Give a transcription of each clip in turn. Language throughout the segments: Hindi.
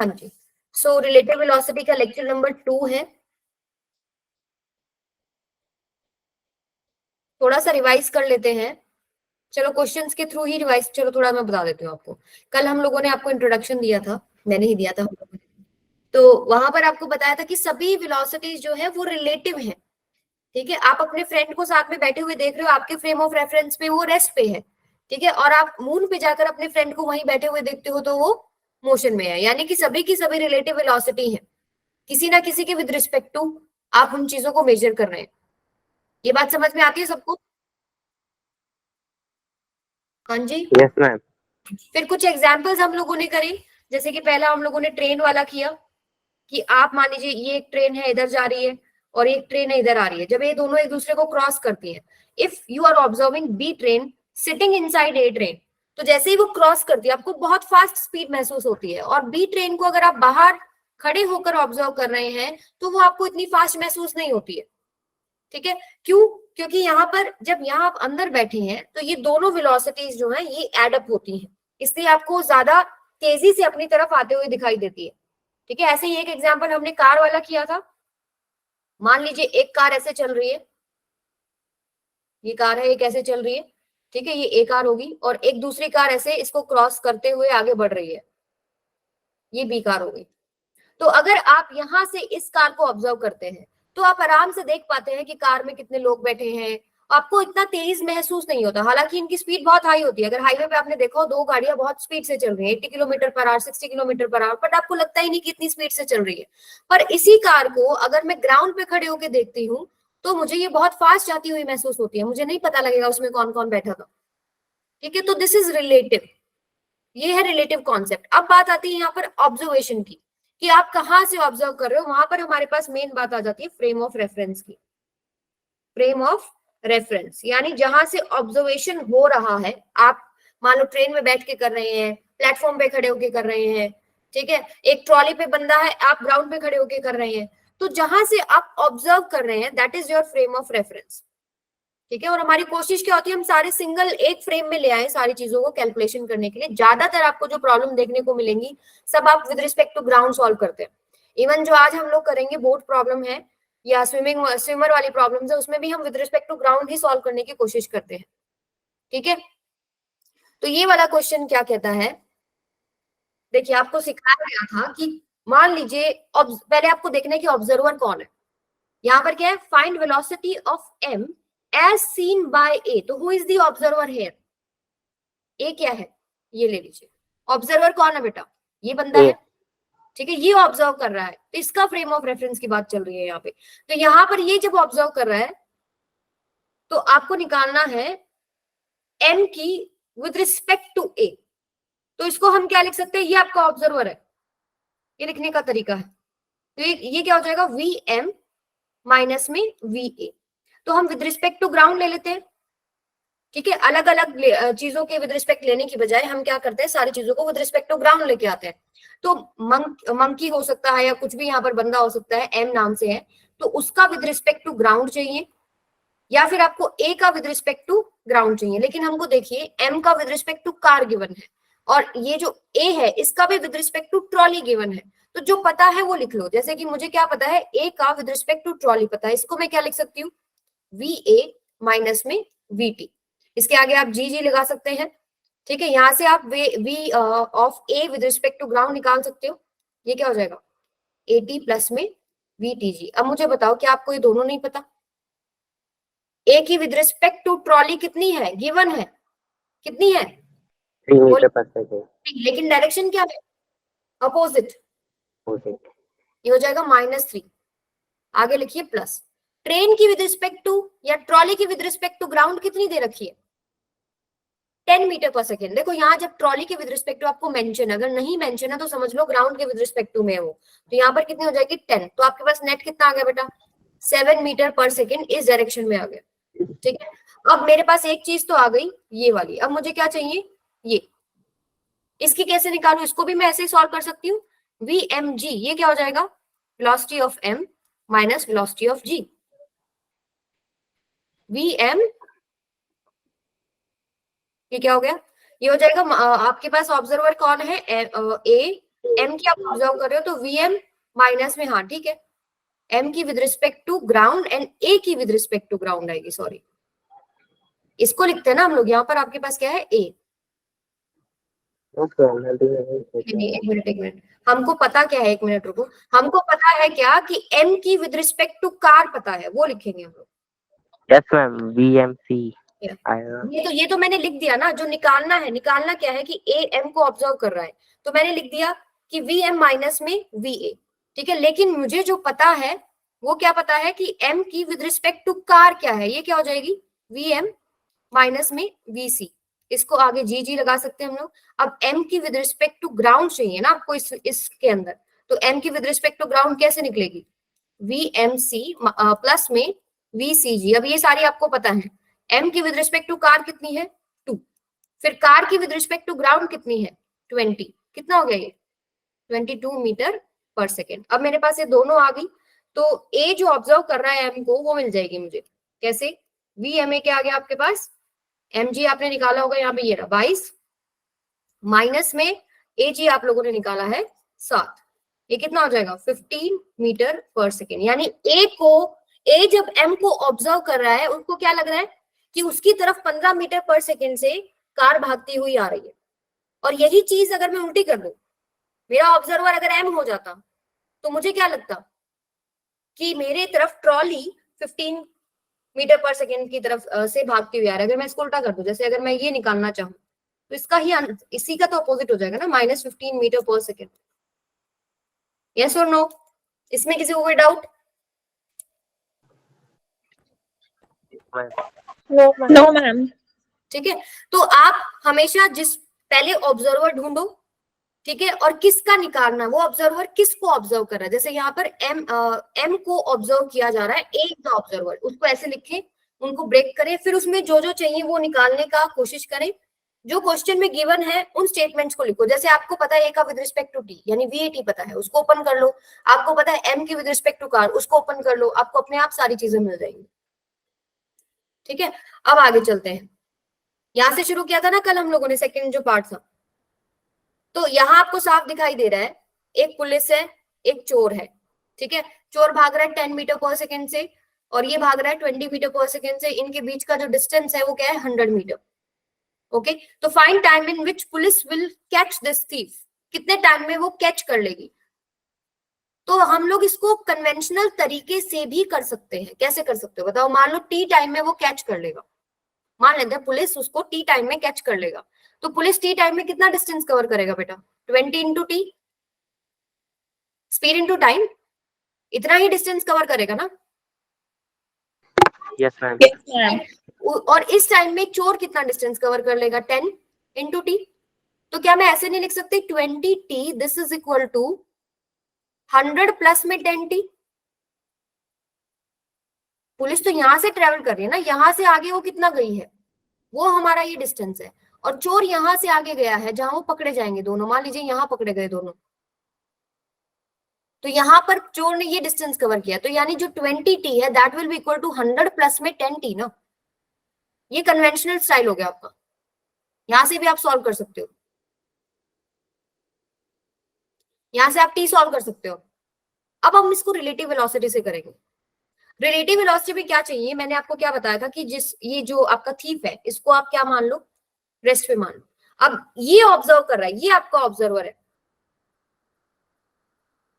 हाँ जी, सो रिलेटिव वेलोसिटी का लेक्चर नंबर 2 है। थोड़ा सा रिवाइज कर लेते हैं। चलो क्वेश्चंस के थ्रू ही रिवाइज, चलो थोड़ा मैं बता देती हूँ आपको। कल हम लोगों ने आपको इंट्रोडक्शन दिया था, मैंने ही दिया था हम लोगों ने। तो वहां पर आपको बताया था कि सभी वेलोसिटीज जो है वो रिलेटिव है। ठीक है, आप अपने फ्रेंड को साथ में बैठे हुए देख रहे हो, आपके फ्रेम ऑफ रेफरेंस पे वो रेस्ट पे है। ठीक है, और आप मून पे जाकर अपने फ्रेंड को वहीं बैठे हुए देखते हो तो वो मोशन में है, यानी कि सभी की सभी रिलेटिव वेलोसिटी है, किसी ना किसी के विद रिस्पेक्ट टू आप उन चीजों को मेजर कर रहे हैं। ये बात समझ में आती है सबको? हाँ जी। Yes ma'am. फिर कुछ एग्जाम्पल्स हम लोगों ने करे, जैसे कि पहला हम लोगों ने ट्रेन वाला किया कि आप मान लीजिए ये एक ट्रेन है इधर जा रही है और एक ट्रेन है इधर आ रही है, जब ये दोनों एक दूसरे को क्रॉस करती है, if you are observing be train sitting inside a train, तो जैसे ही वो क्रॉस करती है आपको बहुत फास्ट स्पीड महसूस होती है, और बी ट्रेन को अगर आप बाहर खड़े होकर ऑब्जर्व कर रहे हैं तो वो आपको इतनी फास्ट महसूस नहीं होती है। ठीक है, क्यों? क्योंकि यहाँ पर जब यहाँ आप अंदर बैठे हैं तो ये दोनों वेलोसिटीज जो है ये एड अप होती हैं, इसलिए आपको ज्यादा तेजी से अपनी तरफ आते हुए दिखाई देती है। ठीक है, ऐसे ही एक एग्जांपल हमने कार वाला किया था। मान लीजिए एक कार ऐसे चल रही है, ये कार है, एक ऐसे चल रही है। ठीक है, ये ए कार होगी, और एक दूसरी कार ऐसे इसको क्रॉस करते हुए आगे बढ़ रही है, ये बी कार होगी। तो अगर आप यहां से इस कार को ऑब्जर्व करते हैं तो आप आराम से देख पाते हैं कि कार में कितने लोग बैठे हैं, आपको इतना तेज महसूस नहीं होता, हालांकि इनकी स्पीड बहुत हाई होती है। अगर हाईवे पे आपने देखा हो दो गाड़ियां बहुत स्पीड से चल रही है, 80 kilometre per our, 60 kilometre per our, but आपको लगता ही नहीं कि इतनी स्पीड से चल रही है। पर इसी कार को अगर मैं ग्राउंड पे खड़े होकर देखती हूँ तो मुझे ये बहुत फास्ट जाती हुई महसूस होती है, मुझे नहीं पता लगेगा उसमें कौन कौन बैठा था। ठीक है, तो दिस इज रिलेटिव, ये है रिलेटिव कॉन्सेप्ट। अब बात आती है यहाँ पर ऑब्जर्वेशन की, कि आप कहाँ से ऑब्जर्व कर रहे हो, वहां पर हमारे पास मेन बात आ जाती है फ्रेम ऑफ रेफरेंस की। फ्रेम ऑफ रेफरेंस यानी जहां से ऑब्जर्वेशन हो रहा है, आप मान लो ट्रेन में बैठ के कर रहे हैं, प्लेटफॉर्म पे खड़े होके कर रहे हैं, ठीक है, एक ट्रॉली पे बंदा है, आप ग्राउंड पे खड़े होके कर रहे हैं, तो जहां से आप ऑब्जर्व कर रहे हैं that is your frame of reference. ठीक है, और हमारी कोशिश क्या होती है, हम सारे सिंगल एक फ्रेम में ले आए सारी चीजों को कैलकुलेशन करने के लिए। ज्यादातर आपको जो प्रॉब्लम देखने को मिलेंगी सब आप with respect to ground solve करते हैं। इवन जो आज हम लोग करेंगे बोट प्रॉब्लम है या स्विमर वाली प्रॉब्लम्स है, उसमें भी हम विद रिस्पेक्ट टू ग्राउंड ही सॉल्व करने की कोशिश करते हैं। ठीक है, तो ये वाला क्वेश्चन क्या कहता है, देखिए आपको सिखाया गया था कि मान लीजिए पहले आपको देखना है कि ऑब्जर्वर कौन है। यहाँ पर क्या है, find velocity of M as seen by A, so who is the observer here? A क्या है, ये ले लीजिए। ऑब्जर्वर कौन है बेटा? ये बंदा है। ठीक है, ये ऑब्जर्व कर रहा है, तो इसका फ्रेम ऑफ रेफरेंस की बात चल रही है यहाँ पे। तो यहाँ पर ये जब ऑब्जर्व कर रहा है तो आपको निकालना है एम की विद रिस्पेक्ट टू ए, तो इसको हम क्या लिख सकते हैं, ये आपका ऑब्जर्वर है, ये लिखने का तरीका है। तो ये क्या हो जाएगा, वी एम माइनस में वी ए। तो हम विद रिस्पेक्ट टू ग्राउंड ले लेते हैं। ठीक है, अलग अलग चीजों के विद रिस्पेक्ट लेने की बजाय हम क्या करते हैं, सारी चीजों को विद रिस्पेक्ट टू ग्राउंड लेके आते हैं। तो मंकी हो सकता है या कुछ भी यहाँ पर बंदा हो सकता है, एम नाम से है, तो उसका विद रिस्पेक्ट टू ग्राउंड चाहिए, या फिर आपको ए का विद रिस्पेक्ट टू ग्राउंड चाहिए। लेकिन हमको देखिए एम का with respect to car given है, और ये जो ए है इसका भी with respect to trolley given है। तो जो पता है वो लिख लो, जैसे कि मुझे क्या पता है, ए का विद रिस्पेक्ट टू ट्रॉली पता है, इसको मैं क्या लिख सकती हूँ, वी ए माइनस में वी टी। इसके आगे आप जी जी लगा सकते हैं। ठीक है, यहां से आप V of A with respect to ground निकाल सकते हो, ये क्या हो जाएगा, ए टी प्लस में वी टी जी। अब मुझे बताओ कि आपको ये दोनों नहीं पता, ए की विद रिस्पेक्ट टू ट्रॉली कितनी है, गिवन है, कितनी है, 3 मीटर पर सेकेंड, लेकिन डायरेक्शन क्या है, अपोजिट, ओके। ये हो जाएगा -3। आगे लिखिए प्लस। ट्रेन की विद रिस्पेक्ट टू या ट्रॉली की विद रिस्पेक्ट टू ग्राउंड कितनी दे रखी है, 10 मीटर पर सेकेंड। देखो यहाँ जब ट्रॉली के विद रिस्पेक्ट टू आपको मेंशन, अगर नहीं मेंशन है तो समझ लो ग्राउंड के विद रिस्पेक्ट टू में है वो, तो यहाँ पर कितनी हो जाएगी 10। तो आपके पास नेट कितना आ गया बेटा, 7 मीटर पर सेकेंड इस डायरेक्शन में आ गया। ठीक है, अब मेरे पास एक चीज तो आ गई ये वाली, अब मुझे क्या चाहिए, ये, इसकी कैसे निकालू, इसको भी मैं ऐसे ही सॉल्व कर सकती हूँ, वी एम जी, ये क्या हो जाएगा, velocity of M minus velocity of G. V M, ये क्या हो गया, ये हो जाएगा आपके पास ऑब्जर्वर कौन है, ए m की आप ऑब्जर्व कर रहे हो तो vm माइनस में, हाँ ठीक है, m की with respect to ground and a की विद रिस्पेक्ट टू ग्राउंड आएगी, सॉरी इसको लिखते हैं ना हम लोग, यहाँ पर आपके पास क्या है a। ओके मैम, हेल्दी है। नहीं, एक मिनट, हमको पता क्या है, एक मिनट रुको, हमको पता है क्या कि m की विद रिस्पेक्ट टू कार पता है, वो लिखेंगे हम लोग। यस मैम, VMC आएगा। ये तो मैंने लिख दिया ना, जो निकालना है, निकालना क्या है कि a m को ऑब्जर्व कर रहा है, तो मैंने लिख दिया कि vm माइनस में va, ठीक है। लेकिन मुझे जो पता है वो क्या पता है कि m की विद रिस्पेक्ट टू कार क्या है, ये क्या हो जाएगी vm माइनस में vc, इसको आगे जी लगा सकते हैं हम लोग। अब m की विद रिस्पेक्ट टू ग्राउंड चाहिए ना आपको इसके अंदर, तो m की विद रिस्पेक्ट टू ग्राउंड कैसे निकलेगी, vmc प्लस में vcg। अब ये सारी आपको पता है, m की विद रिस्पेक्ट टू कार कितनी है 2, फिर कार की विद रिस्पेक्ट टू ग्राउंड कितनी है 20, कितना हो गया ये 22 मीटर पर सेकेंड। अब मेरे पास ये दोनों आ गई, तो a जो ऑब्जर्व कर रहा है m को वो मिल जाएगी मुझे, कैसे, vma क्या आ गया आपके पास, mg आपने निकाला होगा यहाँ पे, ये रहा 22 माइनस में ag आप लोगों ने निकाला है 7, ये कितना हो जाएगा 15 मीटर पर सेकेंड। यानी a जब m को ऑब्जर्व कर रहा है उसको क्या लग रहा है कि उसकी तरफ 15 मीटर पर सेकेंड से कार भागती हुई आ रही है। और यही चीज अगर मैं उल्टी कर दूं, मेरा ऑब्जर्वर अगर m हो जाता तो मुझे क्या लगता कि मेरे तरफ ट्रॉली 15 मीटर पर सेकेंड की तरफ से भागती हुई आ रही है। अगर मैं इसको उल्टा कर दूं, जैसे अगर मैं ये निकालना चाहूँ तो इसका ही इसी का तो अपोजिट हो जाएगा ना, -15 मीटर पर सेकेंड। यस और नो, इसमें किसी को कोई डाउट? No ma'am. ठीक है, तो आप हमेशा जिस पहले ऑब्जर्वर ढूंढो, ठीक है, और किसका निकालना, वो ऑब्जर्वर किसको ऑब्जर्व कर रहा है। जैसे यहाँ पर एम को ऑब्जर्व किया जा रहा है, एक ऑब्जर्वर, उसको ऐसे लिखें, उनको ब्रेक करें, फिर उसमें जो जो चाहिए वो निकालने का कोशिश करें। जो क्वेश्चन में गिवन है उन स्टेटमेंट्स को लिखो। जैसे आपको पता है ए का विद रिस्पेक्ट टू टी, यानी वीएटी पता है, उसको ओपन कर लो। आपको पता है एम की विद रिस्पेक्ट टू कार, उसको ओपन कर लो, आपको अपने आप सारी चीजें मिल जाएंगी। ठीक है, अब आगे चलते हैं। यहां से शुरू किया था ना कल हम लोगों ने, सेकंड जो पार्ट था, तो यहाँ आपको साफ दिखाई दे रहा है, एक पुलिस है, एक चोर है, ठीक है। चोर भाग रहा है 10 मीटर पर सेकेंड से और ये भाग रहा है 20 मीटर पर सेकेंड से, इनके बीच का जो डिस्टेंस है वो क्या है 100 मीटर। ओके, तो find time in which police will catch this thief, कितने टाइम में वो कैच कर लेगी। तो हम लोग इसको कन्वेंशनल तरीके से भी कर सकते हैं। कैसे कर सकते हो बताओ, मान लो टी टाइम में वो कैच कर लेगा, मान लेते हैं पुलिस उसको टी टाइम में कैच कर लेगा, तो पुलिस टी टाइम में कितना डिस्टेंस कवर करेगा बेटा, 20 into T, speed into time, इतना ही डिस्टेंस कवर करेगा ना। Yes ma'am. Yes ma'am. और इस टाइम में चोर कितना डिस्टेंस कवर कर लेगा, 10 इंटू टी। तो क्या मैं ऐसे नहीं लिख सकती 20 T this is equal to 100 plus में 10 टी। पुलिस तो यहां से ट्रेवल कर रही है ना, यहां से आगे वो कितना गई है, वो हमारा ये डिस्टेंस है, और चोर यहां से आगे गया है जहां वो पकड़े जाएंगे दोनों, मान लीजिए यहां पकड़े गए दोनों, तो यहां पर चोर ने ये डिस्टेंस कवर किया, तो यानी जो 20 टी है that will be equal to 100 plus में 10 टी ना। ये कन्वेंशनल स्टाइल हो गया आपका, यहां से भी आप सॉल्व कर सकते हो, यहां से आप टी सॉल्व कर सकते हो। अब हम इसको रिलेटिव वेलोसिटी से करेंगे। रिलेटिव वेलोसिटी में क्या चाहिए, मैंने आपको क्या बताया था कि जिस ये जो आपका थीफ है इसको आप क्या मान लो, रेस्ट पे मान लो। अब ये ऑब्जर्व कर रहा है, ये आपका ऑब्जर्वर है,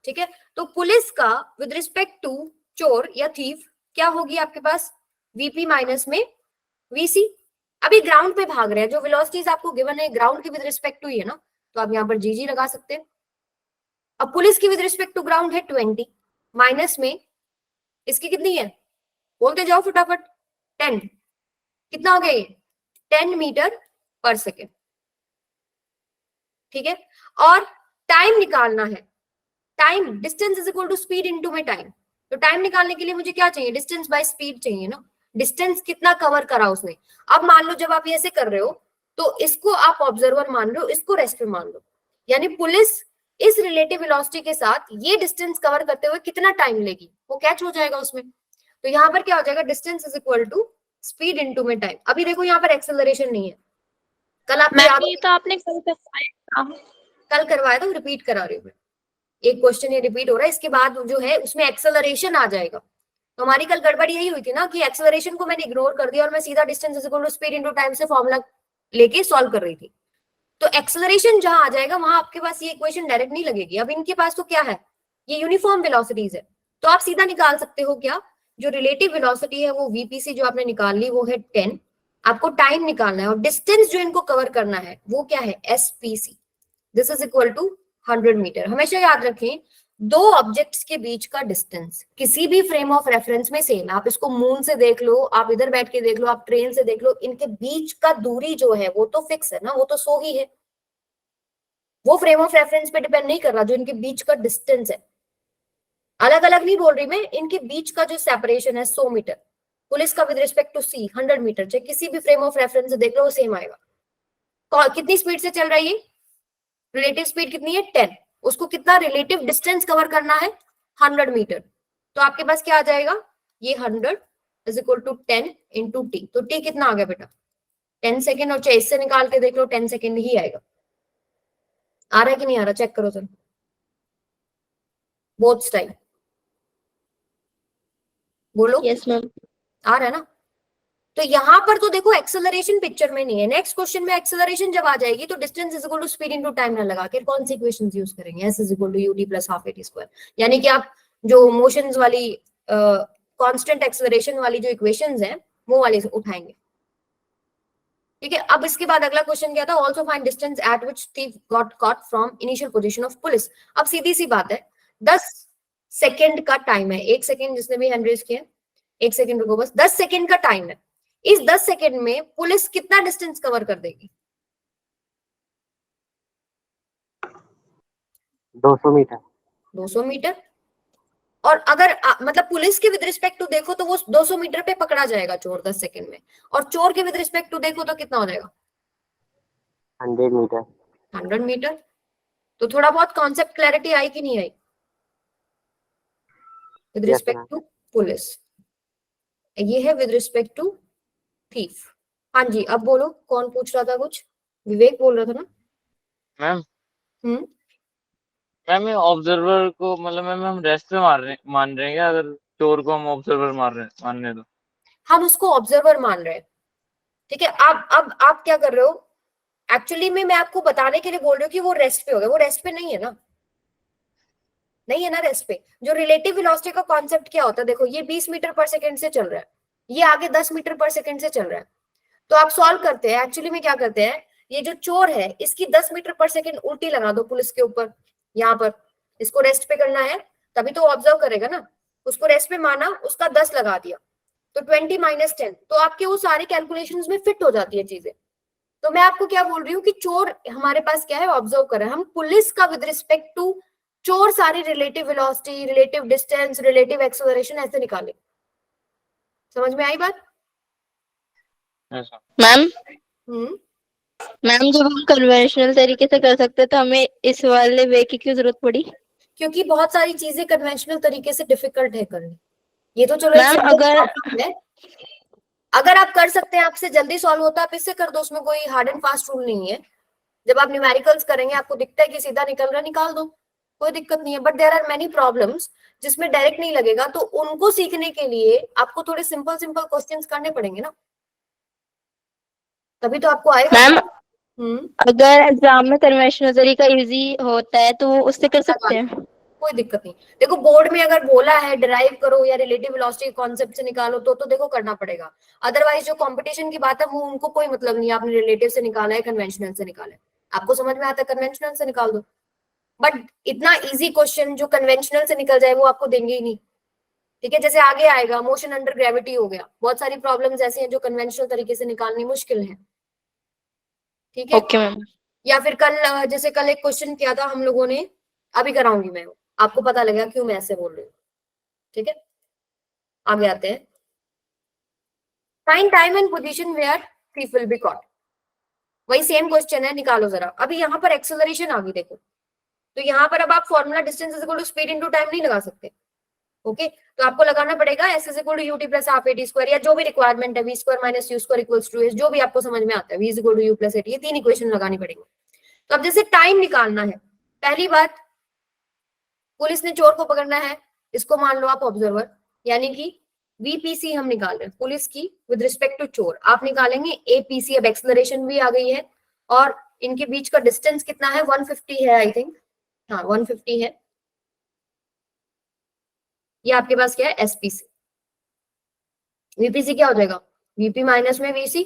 ठीक है। तो पुलिस का विद रिस्पेक्ट टू चोर या थीफ क्या होगी आपके पास, वीपी माइनस में वीसी। अभी ग्राउंड पे भाग रहे हैं, जो वेलोसिटीज आपको गिवन है ग्राउंड की विद रिस्पेक्ट टू ही है ना, तो आप यहाँ पर जीजी लगा सकते हैं। अब पुलिस की विद रिस्पेक्ट टू ग्राउंड है 20 माइनस में इसकी कितनी है, बोलते जाओ फटाफट, 10, कितना हो गया ये 10 मीटर पर सेकेंड, ठीक है। और टाइम निकालना है, time distance is equal to speed into में टाइम, तो टाइम निकालने के लिए मुझे क्या चाहिए, डिस्टेंस बाय स्पीड चाहिए ना, डिस्टेंस कितना कवर करा उसने। अब मान लो जब आप ऐसे कर रहे हो तो इसको आप ऑब्जर्वर मान लो, इसको रेस्टर मान लो, यानी पुलिस इस रिलेटिव वेलोसिटी के साथ ये डिस्टेंस कवर करते हुए कितना टाइम लेगी, वो कैच हो जाएगा उसमें। तो यहाँ पर क्या हो जाएगा, distance is equal to speed into में टाइम। अभी देखो यहाँ पर एक्सेलरेशन नहीं है, कल आपको याद, ये तो आपने कल बताया था। कल करवाया था, रिपीट करा रही हूँ मैं, एक क्वेश्चन ये रिपीट हो रहा है, इसके बाद जो है उसमें एक्सेलरेशन आ जाएगा। तो हमारी कल गड़बड़ यही हुई थी ना कि एक्सेलरेशन को मैंने इग्नोर कर दिया और मैं सीधा distance is equal to speed into time से फॉर्मूला लेके सॉल्व कर रही थी। तो एक्सेलरेशन जहां आ जाएगा वहां आपके पास ये इक्वेशन डायरेक्ट नहीं लगेगी। अब इनके पास तो क्या है, ये यूनिफॉर्म वेलोसिटीज है, तो आप सीधा निकाल सकते हो क्या, जो रिलेटिव वेलोसिटी है वो वीपीसी जो आपने निकाल ली वो है 10, आपको टाइम निकालना है और डिस्टेंस जो इनको कवर करना है वो क्या है, SPC, this is equal to 100 metre. हमेशा याद रखें दो ऑब्जेक्ट्स के बीच का डिस्टेंस किसी भी फ्रेम ऑफ रेफरेंस में सेम, आप इसको मून से देख लो, आप इधर बैठ के देख लो, आप ट्रेन से देख लो, इनके बीच का दूरी जो है वो तो फिक्स है ना, वो तो 100 ही है, वो फ्रेम ऑफ रेफरेंस पे डिपेंड नहीं कर रहा, जो इनके बीच का डिस्टेंस है। अलग अलग नहीं बोल रही मैं, इनके बीच का जो सेपरेशन है 100 मीटर, पुलिस का with respect to C 100 metre, चाहे किसी भी फ्रेम ऑफ रेफरेंस से देख लो वो सेम आएगा। कितनी स्पीड से चल रही है, रिलेटिव स्पीड कितनी है 10, उसको कितना रिलेटिव डिस्टेंस कवर करना है 100 मीटर, तो आपके पास क्या आ जाएगा, ये 100 is equal to 10 into T, तो टी कितना आ गया बेटा 10 सेकेंड, और चाहे इससे निकाल के देख लो 10 सेकेंड ही आएगा। आ रहा है कि नहीं आ रहा, चेक करो सर, बोथ टाइम बोलो। Yes ma'am. आ रहा है ना, तो यहाँ पर तो देखो एक्सेलरेशन पिक्चर में नहीं है, नेक्स्ट क्वेश्चन में एक्सेलरेशन जब आ जाएगी तो distance is equal to speed into time ना लगा के कौन सी इक्वेशंस यूज करेंगे, S is equal to UT plus half AT square, यानी कि आप जो मोशंस वाली कांस्टेंट एक्सेलरेशन वाली जो इक्वेशंस हैं वो वाली उठाएंगे। ठीक है, अब इसके बाद अगला क्वेश्चन क्या था, also find distance at which thief got caught from initial position of police. अब सीधी सी बात है 10 सेकंड का टाइम है, 1 सेकंड जिसने भी हैंड रेज किया, 1 सेकंड रुको बस, 10 सेकंड का टाइम है, इस 10 सेकंड में पुलिस कितना डिस्टेंस कवर कर देगी, 200 मीटर। 200 मीटर, और अगर मतलब पुलिस के विद रिस्पेक्ट टू देखो तो वो 200 मीटर पे पकड़ा जाएगा चोर 10 सेकंड में, और चोर के विद रिस्पेक्ट टू देखो तो कितना हो जाएगा 100 मीटर। 100 मीटर। तो थोड़ा बहुत कॉन्सेप्ट क्लैरिटी आई कि नहीं आई with Yes, respect ma'am. To police, ये है विद रिस्पेक्ट टू थीफ। हाँ जी, अब बोलो कौन पूछ रहा था कुछ, विवेक बोल रहा था ना। मैम हम्म, मैम ये ऑब्जर्वर को मतलब मैम हम रेस्ट पे मान रहे हैं क्या, अगर चोर को हम ऑब्जर्वर मानने तो हम उसको ऑब्जर्वर मान रहे हैं। ठीक है, अब आप क्या कर रहे हो, एक्चुअली में मैं आपको बताने के लिए बोल रही हूँ कि वो रेस्ट पे हो गया, वो रेस्ट पे नहीं है ना, नहीं है ना रेस्ट पे। जो रिलेटिव वेलोसिटी का कॉन्सेप्ट क्या होता है, देखो ये 20 मीटर पर सेकंड से चल रहा है, ये आगे 10 मीटर पर सेकंड से चल रहा है, तो आप सॉल्व करते हैं, एक्चुअली में क्या करते हैं, ये जो चोर है इसकी 10 मीटर पर सेकंड उल्टी लगा दो पुलिस के ऊपर, यहाँ पर इसको रेस्ट पे करना है तभी तो ऑब्जर्व करेगा ना, उसको रेस्ट पे माना, उसका 10 लगा दिया तो 20 माइनस 10, तो आपके वो सारे कैलकुलेशंस में फिट हो जाती है चीजें। तो मैं आपको क्या बोल रही हूँ कि चोर हमारे पास क्या है, ऑब्जर्व कर रहे हैं, हम पुलिस का विद रिस्पेक्ट टू चोर सारी relative velocity, relative distance, relative acceleration ऐसे निकाले। समझ में आई बात? ऐसा। मैम हम्म, मैम जब हम कन्वेंशनल तरीके से कर सकते तो हमें इस वाले वे की क्यों जरूरत पड़ी? क्योंकि बहुत सारी चीजें कन्वेंशनल तरीके से डिफिकल्ट है करनी, ये तो चलो एक मैम simple अगर problem है, अगर आप कर सकते हैं, आपसे जल्दी सॉल्व होता है, आप इससे कर दो, उसमें कोई हार्ड एंड फास्ट रूल नहीं है। जब आप न्यूमेरिकल्स करेंगे आपको दिखता है कि सीधा निकल रहा है, निकाल दो, कोई दिक्कत नहीं है। But there are many problems जिसमें डायरेक्ट नहीं लगेगा, तो उनको सीखने के लिए आपको थोड़े सिंपल सिंपल क्वेश्चंस करने पड़ेंगे ना, तभी तो आपको आएगा। मैम अगर एग्जाम में कन्वेंशनल तरीका इजी होता है तो वो उससे कर सकते हैं। कोई दिक्कत नहीं, देखो बोर्ड में अगर बोला है डिराइव करो या रिलेटिव वेलोसिटी कॉन्सेप्ट से निकालो तो देखो करना पड़ेगा, अदरवाइज जो कंपटीशन की बात है वो उनको कोई मतलब नहीं है, आपने रिलेटिव से निकाला है कन्वेंशनल से निकाला है, आपको समझ में आता है कन्वेंशनल से निकाल दो। बट इतना इजी क्वेश्चन जो कन्वेंशनल से निकल जाए वो आपको देंगे ही नहीं। ठीक है, जैसे आगे आएगा मोशन अंडर ग्रेविटी हो गया, बहुत सारी प्रॉब्लम्स ऐसी हैं जो कन्वेंशनल तरीके से निकालनी मुश्किल है। ठीक है, ओके मैम। या फिर कल जैसे कल एक क्वेश्चन किया था हम लोगों ने, अभी कराऊंगी मैं, आपको पता लगेगा क्यों मैं ऐसे बोल रही हूँ। ठीक है, आगे आते हैं, find time and position where thief will be caught, वही सेम क्वेश्चन है, निकालो जरा। अभी यहाँ पर एक्सेलरेशन आ गई देखो, तो यहाँ पर अब आप formula distance is equal to speed into time नहीं लगा सकते। ओके, तो आपको लगाना पड़ेगा S is equal to UT plus half AT square, या जो भी रिक्वायरमेंट है V square minus U square equals to S, जो भी आपको समझ में आता है, V is equal to U plus AT, ये तीन इक्वेशन लगानी पड़ेगी। तो अब जैसे टाइम निकालना है, पहली बात पुलिस ने चोर को पकड़ना है, इसको मान लो आप ऑब्जर्वर, यानी कि वीपीसी हम निकाल रहे हैं पुलिस की विद रिस्पेक्ट टू चोर, आप निकालेंगे एपीसी। अब एक्सेलरेशन भी आ गई है और इनके बीच का डिस्टेंस कितना है, 150 है आई थिंक, हाँ 150 है। ये आपके पास क्या है, एसपीसी। वीपीसी क्या हो जाएगा, वीपी माइनस में वीसी,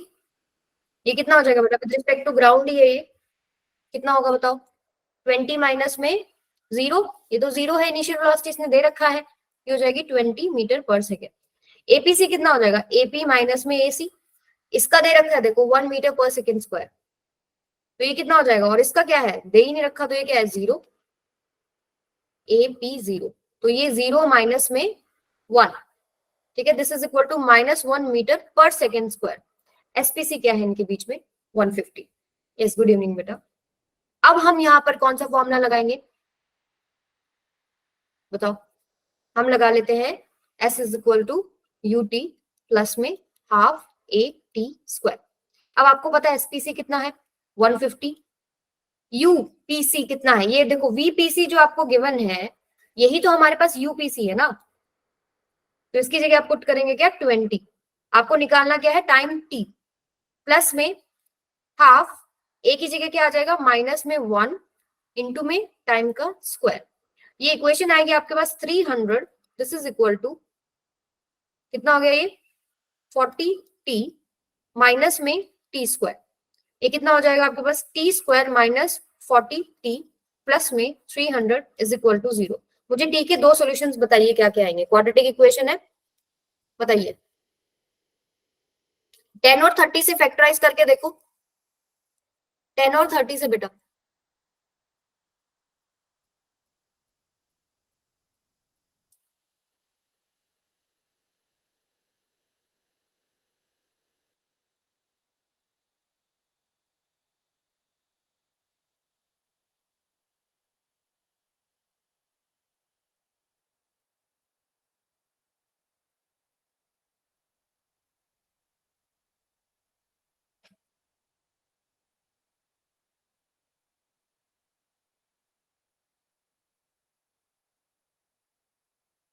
ये कितना हो जाएगा बेटा, विद रिस्पेक्ट टू ग्राउंड ही है ये, कितना होगा बताओ, 20 माइनस में 0, ये तो 0 है, इनिशियल वेलोसिटी इसने दे रखा है, ये हो जाएगी 20 मीटर पर सेकेंड। एपीसी कितना हो जाएगा, एपी माइनस में एसी, इसका दे रखा है देखो 1 मीटर पर सेकेंड स्क्वायर, तो ये कितना हो जाएगा, और इसका क्या है, दे ही नहीं रखा, तो ये क्या है 0, एपी 0, तो ये 0 माइनस में 1, ठीक है, this is equal to -1 metre पर सेकेंड स्क्वायर। एसपीसी क्या है इनके बीच में, 150। यस, गुड इवनिंग बेटा। अब हम यहाँ पर कौन सा फॉर्मूला लगाएंगे बताओ, हम लगा लेते हैं S is equal to UT plus में हाफ ए टी स्क्वायर। अब आपको पता है एसपीसी कितना है 150, यूपीसी कितना है, ये देखो वीपीसी जो आपको गिवन है यही तो हमारे पास यूपीसी है ना, तो इसकी जगह आप पुट करेंगे क्या 20, आपको निकालना क्या है टाइम t, प्लस में हाफ, ए की जगह क्या आ जाएगा माइनस में 1 इंटू में टाइम का स्क्वायर, ये इक्वेशन आएगी आपके पास 300, दिस इज इक्वल टू कितना हो गया ये 40t माइनस में टी स्क्वायर, ये कितना हो जाएगा आपके पास T square minus 40t plus में 300 इज इक्वल टू 0। मुझे टी के दो सॉल्यूशंस बताइए क्या क्या आएंगे, क्वाड्रेटिक इक्वेशन है बताइए, 10 और 30 से फैक्टराइज करके देखो, 10 और 30 से बेटा,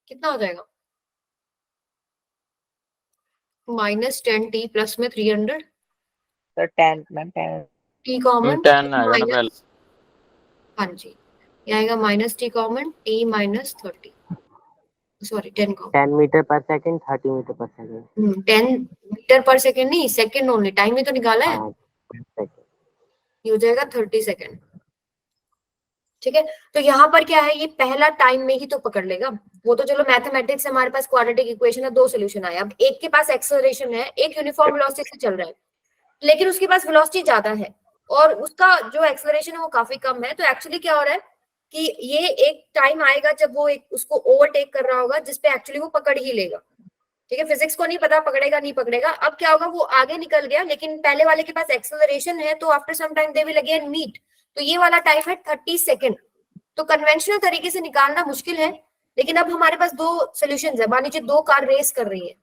कितना हो जाएगा -10t प्लस में 300, तो 10 मैम 10 टी कॉमन 10 आएगा ना पहले, हाँ जी, ये आएगा -t common t minus 30, sorry 10 common, 10 metre पर सेकंड, 30 मीटर पर सेकंड। 10 मीटर पर सेकेंड नहीं, सेकेंड ओनली, टाइम ही तो निकाला है, हाँ, सेकंड। ये हो जाएगा 30 सेकेंड, ठीक है। तो यहाँ पर क्या है, ये पहला टाइम में ही तो पकड़ लेगा, वो तो चलो मैथमेटिक्स हमारे पास क्वाड्रेटिक इक्वेशन है, दो सोल्यूशन आए, अब एक के पास एक्सेलरेशन है, एक यूनिफॉर्म वेलोसिटी से चल रहा है, लेकिन उसके पास वेलोसिटी ज्यादा है और उसका जो एक्सेलरेशन है वो काफी कम है, तो एक्चुअली क्या हो रहा है कि ये एक टाइम आएगा जब वो एक उसको ओवरटेक कर रहा होगा जिसपे एक्चुअली वो पकड़ ही लेगा, ठीक है, फिजिक्स को नहीं पता पकड़ेगा नहीं पकड़ेगा। अब क्या होगा, वो आगे निकल गया लेकिन पहले वाले के पास एक्सेलरेशन है, तो after some time they will again meet, तो ये वाला टाइम है 30 सेकेंड। तो कन्वेंशनल तरीके से निकालना मुश्किल है, लेकिन अब हमारे पास दो सोल्यूशंस है, मान लीजिए दो कार रेस कर रही है,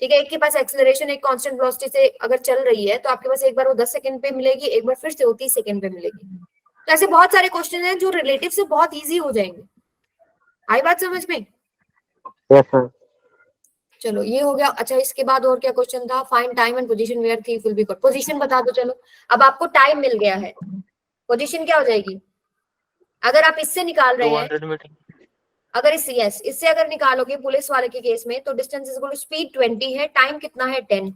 ठीक है, एक के पास एक्सेलरेशन एक कांस्टेंट वेलोसिटी से अगर चल रही है, तो आपके पास एक बार वो 10 सेकंड पे मिलेगी, एक बार फिर से वो 30 सेकंड पे मिलेगी। तो ऐसे बहुत सारे क्वेश्चन हैं जो रिलेटिव से बहुत इजी हो जाएंगे, आई बात समझ में? Yes sir. चलो ये हो गया। अच्छा, इसके बाद और क्या क्वेश्चन था, find time and position where thief will be caught, position बता दो। चलो अब आपको टाइम मिल गया है, पोजीशन क्या हो जाएगी, अगर आप इससे निकाल रहे हैं, 200 मीटर, अगर इससे अगर निकालोगे पुलिस वाले के केस में, तो distance is equal to speed 20 है, टाइम कितना है 10,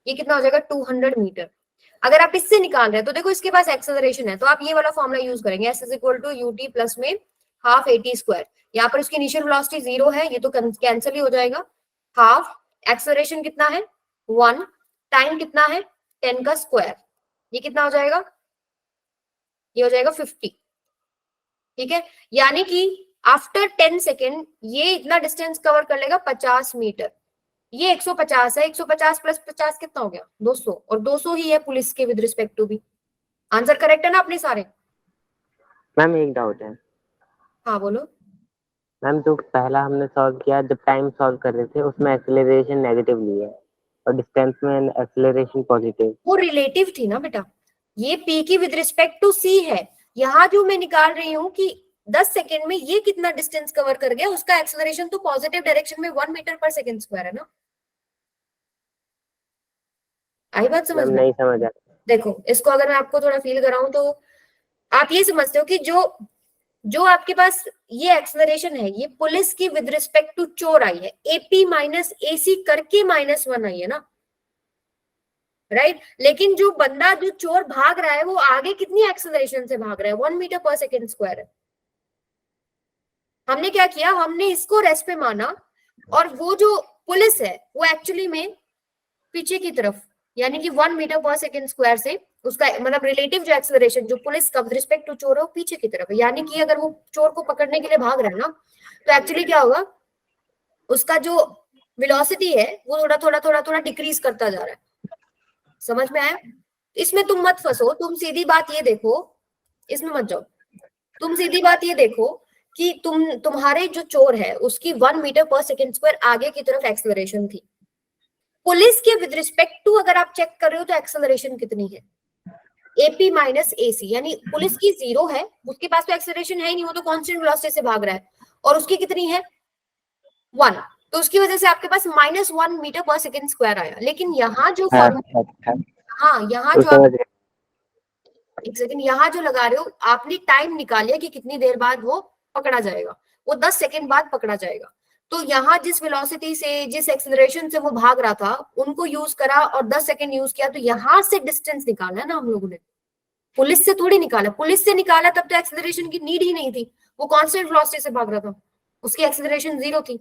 ये कितना हो जाएगा 200 मीटर। अगर आप इससे निकाल रहे हैं तो देखो इसके पास एक्सेलरेशन है, तो आप ये वाला फॉर्मूला यूज करेंगे, s is equal to ut plus में हाफ at स्क्वायर, यहाँ पर उसकी इनिशियल वेलोसिटी 0 है, ये तो कैंसिल ही हो जाएगा, हाफ एक्सेलरेशन कितना है 1, टाइम कितना है 10 का स्क्वायर, ये कितना हो जाएगा, ये हो जाएगा 50, ठीक है, यानी कि आफ्टर 10 सेकेंड ये इतना डिस्टेंस कवर कर लेगा 50 मीटर, ये 150 है, 150 प्लस 50 कितना हो गया 200, और 200 ही है पुलिस के विद रिस्पेक्ट टू भी। आंसर करेक्ट है ना अपने सारे? मैम एक डाउट है हाँ बोलो। मैम, जो पहला हमने सॉल्व किया, जब टाइम सॉल्व कर रहे थे उसमें एक्सेलरेशन नेगेटिव लिया है और डिस्टेंस में एक्सेलरेशन पॉजिटिव। वो रिलेटिव थी ना बेटा, ये p की विद रिस्पेक्ट टू c है, यहाँ जो मैं निकाल रही हूँ कि 10 सेकेंड में ये कितना डिस्टेंस कवर कर गया, उसका एक्सेलरेशन तो पॉजिटिव डायरेक्शन में 1 मीटर पर सेकेंड स्क्वायर है ना। आई बात समझ मैम में? नहीं समझा। देखो इसको अगर मैं आपको थोड़ा फील कराऊं तो आप ये समझते हो कि जो आपके पास ये एक्सेलरेशन है, ये पुलिस की विद रिस्पेक्ट टू चोर आई है, एपी माइनस एसी करके -1 आई है ना, राइट। लेकिन जो बंदा, जो चोर भाग रहा है, वो आगे कितनी एक्सेलरेशन से भाग रहा है, 1 मीटर पर सेकेंड स्क्वायर है। हमने क्या किया, हमने इसको रेस्ट पे माना, और वो जो पुलिस है वो एक्चुअली में पीछे की तरफ, यानी कि 1 मीटर पर सेकेंड स्क्वायर से उसका मतलब रिलेटिव जो एक्सेलरेशन जो पुलिस का विद रिस्पेक्ट टू चोर है वो पीछे की तरफ है। यानी कि अगर वो चोर को पकड़ने के लिए भाग रहा है ना, तो एक्चुअली क्या होगा, उसका जो वेलोसिटी है वो थोड़ा डिक्रीज करता जा रहा है। समझ में आया? इसमें तुम मत फंसो, तुम सीधी बात ये देखो, इसमें मत जाओ। तुम सीधी बात ये देखो कि तुम्हारे जो चोर है उसकी 1 मीटर पर सेकेंड स्क्वायर आगे की तरफ एक्सेलरेशन थी। पुलिस के विद रिस्पेक्ट टू अगर आप चेक कर रहे हो तो एक्सेलरेशन कितनी है, एपी माइनस एसी, यानी पुलिस की 0 है, उसके पास तो एक्सेलरेशन है ही नहीं, वो तो कांस्टेंट वेलोसिटी से भाग रहा है, और उसकी कितनी है 1, तो उसकी वजह से आपके पास -1 मीटर पर सेकेंड स्क्वायर आया। लेकिन यहाँ जो हाँ, यहाँ जो आप एक सेकंड यहाँ जो लगा रहे हो, आपने टाइम निकालिया कि कितनी देर बाद वो पकड़ा जाएगा, वो 10 सेकंड बाद पकड़ा जाएगा। तो यहाँ जिस वेलोसिटी से, जिस एक्सेलरेशन से वो भाग रहा था, उनको यूज करा और 10 सेकंड यूज किया, तो यहाँ से डिस्टेंस निकाला है ना हम लोगों ने, पुलिस से थोड़ी निकाला। पुलिस से निकाला तब तो एक्सेलरेशन की नीड ही नहीं थी, वो कांस्टेंट वेलोसिटी से भाग रहा था, उसकी एक्सेलरेशन 0 थी।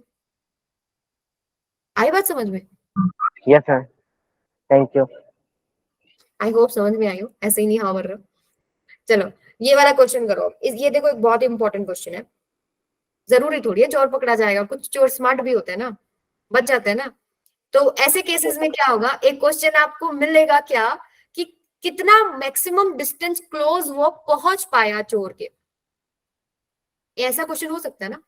आई बात समझ में? Yes sir, thank you. I hope समझ में आई हो, ऐसे ही नहीं हाँ भर रहे हो। चलो ये वाला क्वेश्चन करो। ये देखो एक बहुत इंपॉर्टेंट क्वेश्चन है, जरूरी थोड़ी है चोर पकड़ा जाएगा, कुछ चोर स्मार्ट भी होते हैं ना, बच जाते हैं ना। तो ऐसे केसेस में क्या होगा, एक क्वेश्चन आपको मिलेगा क्या कि कितना मैक्सिमम डिस्टेंस क्लोज वो पहुंच पाया चोर के, ऐसा क्वेश्चन हो सकता है ना,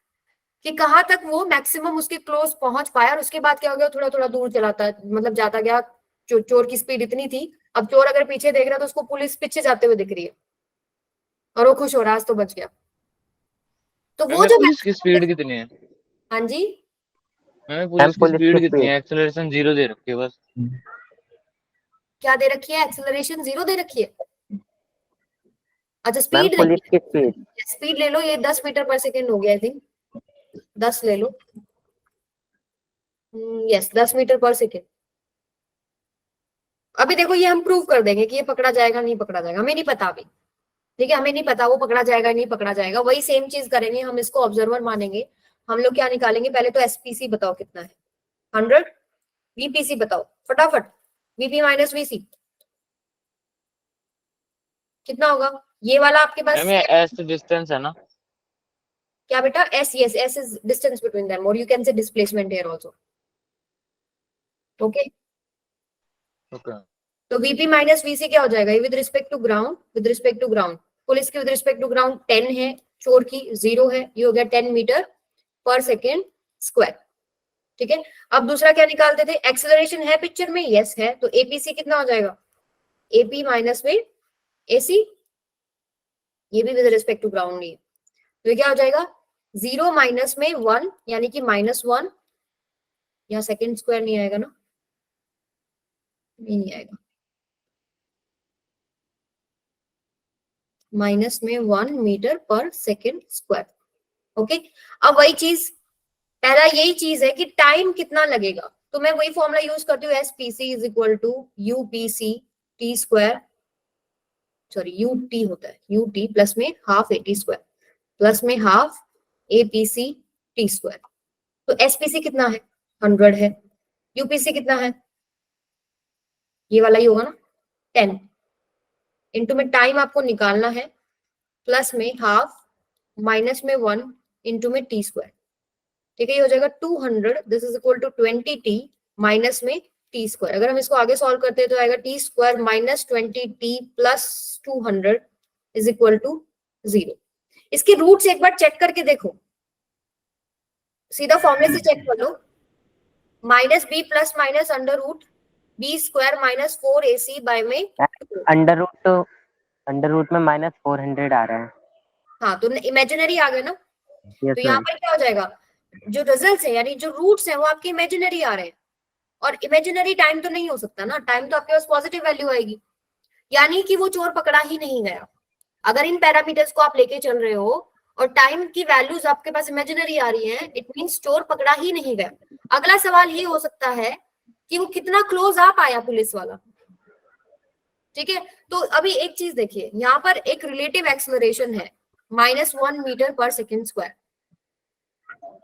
कि कहां तक वो मैक्सिमम उसके क्लोज पहुंच पाया, और उसके बाद क्या हो गया, थोड़ा थोड़ा दूर चलाता, मतलब जाता गया। चोर की स्पीड इतनी थी, अब चोर अगर पीछे देख रहा है तो उसको पुलिस पीछे जाते हुए दिख रही है और वो खुश हो रहा है, आज तो बच गया। तो वो जो पुलिस की स्पीड कितनी है? हाँ जी, पुलिस की स्पीड कितनी है? एक्सेलरेशन 0 दे रखी है बस। क्या दे रखी है? एक्सेलरेशन 0 दे रखी है। अच्छा मैम स्पीड पुलिस की स्पीड ले लो, ये 10 मीटर पर सेकेंड हो गया, आई थिंक 10 ले लो, यस 10 मीटर पर सेकेंड। अभी देखो ये हम प्रूव कर देंगे कि ये पकड़ा जाएगा नहीं पकड़ा जाएगा, हमें नहीं पता अभी, ठीक है, हमें नहीं पता वो पकड़ा जाएगा नहीं पकड़ा जाएगा। वही सेम चीज करेंगे, हम इसको ऑब्जर्वर मानेंगे। हम लोग क्या निकालेंगे, पहले तो एसपीसी बताओ कितना है 100, वीपीसी बताओ फटाफट, वीपी माइनस वीसी कितना होगा। ये वाला आपके पास एस डिस्टेंस है ना? क्या बेटा? S, yes, S is distance between them, और you can say displacement here also. Okay, तो वीपी माइनस वीसी क्या हो जाएगा, with respect to ground, with respect to ground, police की विद रिस्पेक्ट टू ग्राउंड 10 है, चोर की 0 है, ये हो गया 10 मीटर पर सेकेंड स्क्वायर। ठीक है, अब दूसरा क्या निकालते थे, एक्सेलरेशन है पिक्चर में, यस है, तो एपीसी कितना हो जाएगा, एपी माइनस में एसी, ये भी विद रिस्पेक्ट टू ग्राउंड ही है, तो ये क्या हो जाएगा 0 माइनस में 1, यानी कि -1, यहाँ सेकेंड स्क्वायर नहीं आएगा ना, नहीं आएगा, माइनस में 1 मीटर पर सेकेंड स्क्वायर। ओके, अब वही चीज, पहला यही चीज है कि टाइम कितना लगेगा, तो मैं वही फॉर्मूला यूज करती हूँ, SPC is equal to UPC T square, sorry UT होता है, यूटी प्लस में हाफ एटी स्क्वायर प्लस में हाफ एपीसी टी स्क्वायर। तो एसपीसी कितना है 100 है, यूपीसी कितना है, ये वाला ही होगा ना 10, इनटू में टाइम आपको निकालना है, प्लस में हाफ माइनस में 1 इनटू में टी स्क्वायर। ठीक है, ये हो जाएगा 200, this is equal to 20t minus में टी स्क्वायर। अगर हम इसको आगे सॉल्व करते हैं तो आएगा T square minus 20t plus 200 is equal to 0। इसके रूट्स एक बार चेक करके देखो, सीधा फॉर्मूले से चेक कर लो, minus B plus minus under root B square minus 4ac by में अंडर रूट अंडर रूट में -400 आ रहा है। हाँ, तो इमेजिनरी आ गए ना, यस तो यहाँ मैम। पर क्या हो जाएगा, जो रिजल्ट्स है यानी जो रूट्स है वो आपके इमेजिनरी आ रहे हैं, और इमेजिनरी टाइम तो नहीं हो सकता ना, टाइम तो आपके पास पॉजिटिव वैल्यू आएगी, यानी कि वो चोर पकड़ा ही नहीं गया। अगर इन पैरामीटर्स को आप लेके चल रहे हो और टाइम की वैल्यूज आपके पास इमेजिनरी आ रही है, इट मींस चोर पकड़ा ही नहीं गया। अगला सवाल ये हो सकता है कि वो कितना क्लोज आ पाया पुलिस वाला। ठीक है, तो अभी एक चीज देखिए, यहाँ पर एक रिलेटिव एक्सेलरेशन है -1 मीटर पर सेकेंड स्क्वायर।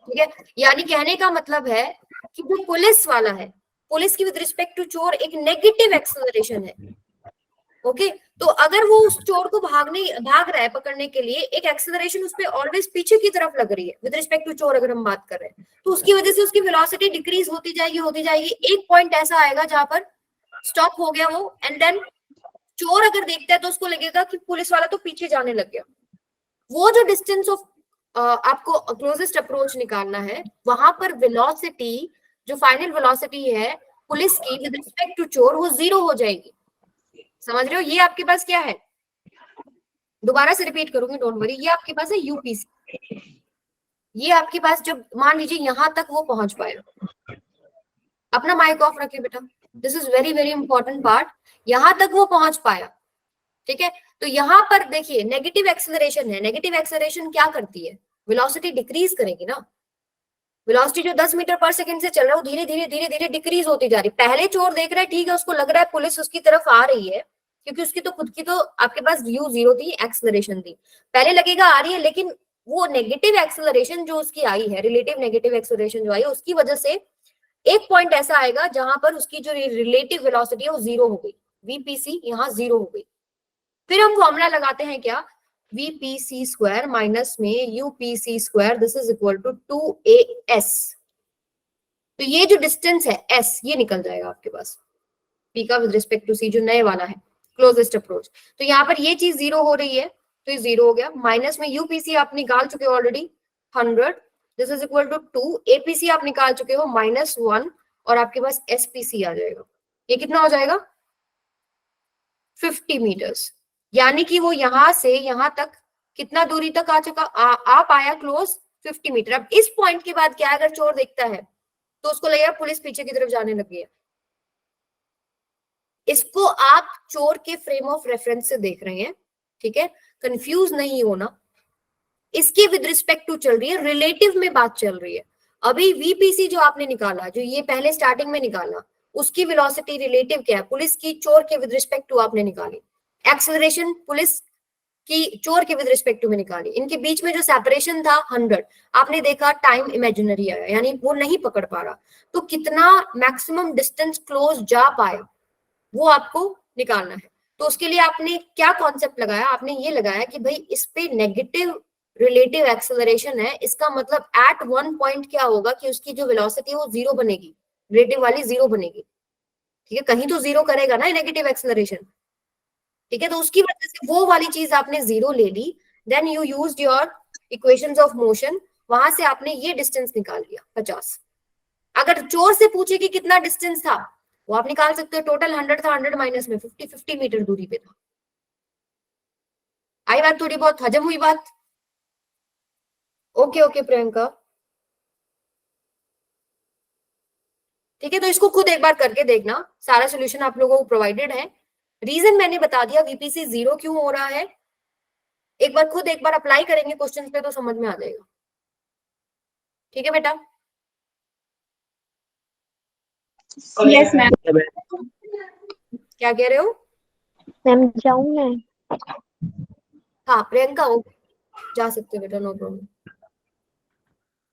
ठीक है, यानी कहने का मतलब है कि जो पुलिस वाला है, पुलिस की विद रिस्पेक्ट टू चोर एक नेगेटिव एक्सेलरेशन है। ओके, तो अगर वो उस चोर को भाग रहा है पकड़ने के लिए, एक एक्सेलरेशन उस पे ऑलवेज पीछे की तरफ लग रही है विद रिस्पेक्ट टू चोर, अगर हम बात कर रहे हैं तो उसकी वजह से उसकी वेलोसिटी डिक्रीज होती जाएगी। एक पॉइंट ऐसा आएगा जहां पर स्टॉप हो गया वो, एंड देन चोर अगर देखता है तो उसको लगेगा कि पुलिस वाला तो पीछे जाने लग गया। वो जो डिस्टेंस ऑफ आपको क्लोजेस्ट अप्रोच निकालना है, वहां पर वेलोसिटी, जो फाइनल वेलोसिटी है पुलिस की विद रिस्पेक्ट टू चोर, वो 0 हो जाएगी। समझ रहे हो, ये आपके पास क्या है, दोबारा से रिपीट करूंगी, डोंट वरी, ये आपके पास है यूपीसी। ये आपके पास जब मान लीजिए यहां तक वो पहुंच पाए, अपना माइक ऑफ रखिए बेटा, this is very very important part, यहां तक वो पहुंच पाया। ठीक है, तो यहाँ पर देखिए नेगेटिव एक्सेलरेशन है, नेगेटिव एक्सेलरेशन क्या करती है, वेलोसिटी डिक्रीज करेगी ना। वेलोसिटी जो 10 मीटर पर सेकंड से चल रहा है वो धीरे धीरे धीरे धीरे डिक्रीज होती जा रही है। पहले चोर देख रहा है, ठीक है, उसको लग रहा है पुलिस उसकी तरफ आ रही है, क्योंकि उसकी तो खुद की तो आपके पास व्यू 0 थी, एक्सेलरेशन थी, पहले लगेगा आ रही है, लेकिन वो नेगेटिव एक्सेलरेशन जो उसकी आई है, रिलेटिव नेगेटिव एक्सेलरेशन जो आई है, उसकी वजह से एक पॉइंट ऐसा आएगा जहां पर उसकी जो रिलेटिव वेलोसिटी है वो 0 हो गई, वीपीसी यहाँ 0 हो गई। फिर हम फॉर्मूला लगाते हैं क्या, वीपीसी स्क्वायर माइनस में UPC square, this is equal to 2as। तो ये जो डिस्टेंस है s, ये निकल जाएगा आपके पास, p का विद रिस्पेक्ट टू c जो नए वाला है क्लोजेस्ट अप्रोच। तो यहाँ पर ये चीज 0 हो रही है, तो ये 0 हो गया, माइनस में यूपीसी आप निकाल चुके हो already 100, this is equal to 2, APC आप निकाल चुके हो -1, और आपके पास एसपीसी आ जाएगा। ये कितना हो जाएगा, 50 मीटर्स, यानी कि वो यहां से यहां तक कितना दूरी तक आ चुका, आ पाया क्लोज 50 मीटर। अब इस पॉइंट के बाद क्या है, अगर चोर देखता है तो उसको लगेगा पुलिस पीछे की तरफ जाने लगी है। इसको आप चोर के फ्रेम ऑफ रेफरेंस से देख रहे हैं, ठीक है, कंफ्यूज नहीं होना, इसके विद रिस्पेक्ट टू चल रही है, रिलेटिव में बात चल रही है। अभी वीपीसी जो आपने निकाला, जो ये पहले स्टार्टिंग में निकाला, उसकी वेलोसिटी रिलेटिव क्या है, पुलिस की चोर के विद रिस्पेक्ट टू आपने निकाली, एक्सेलरेशन पुलिस की चोर के विद रिस्पेक्ट टू में निकाली, इनके बीच में जो सेपरेशन था 100, आपने देखा टाइम इमेजिनरी आया, यानी वो नहीं पकड़ पा रहा, तो कितना मैक्सिमम डिस्टेंस क्लोज जा पाया वो आपको निकालना है। तो उसके लिए आपने क्या कॉन्सेप्ट लगाया, आपने ये लगाया कि भाई इस पे नेगेटिव रिलेटिव एक्सेलरेशन है, इसका मतलब एट वन पॉइंट क्या होगा कि उसकी जो वेलोसिटी है वो 0 बनेगी, रिलेटिव वाली 0 बनेगी। ठीक है, कहीं तो 0 करेगा ना नेगेटिव एक्सेलरेशन। ठीक है, तो उसकी वजह से वो वाली चीज आपने 0 ले ली, then you used your equations of motion, वहां से आपने ये डिस्टेंस निकाल लिया 50। अगर चोर से पूछे कि कितना डिस्टेंस था, वो आप निकाल सकते हो, टोटल 100 था, 100 माइनस में 50 मीटर दूरी पे था। आई बात, थोड़ी बहुत हजम हुई बात? ओके ओके प्रियंका, ठीक है, तो इसको खुद एक बार करके देखना, सारा सोल्यूशन आप लोगों को प्रोवाइडेड है, रीजन मैंने बता दिया वीपीसी 0 क्यों हो रहा है, एक बार खुद एक बार अप्लाई करेंगे क्वेश्चन पे तो समझ में आ जाएगा। ठीक है बेटा, यस मैम। क्या कह रहे हो? मैम जाऊं मैं? हाँ प्रियंका, जा सकते हो बेटा, नो प्रॉब्लम।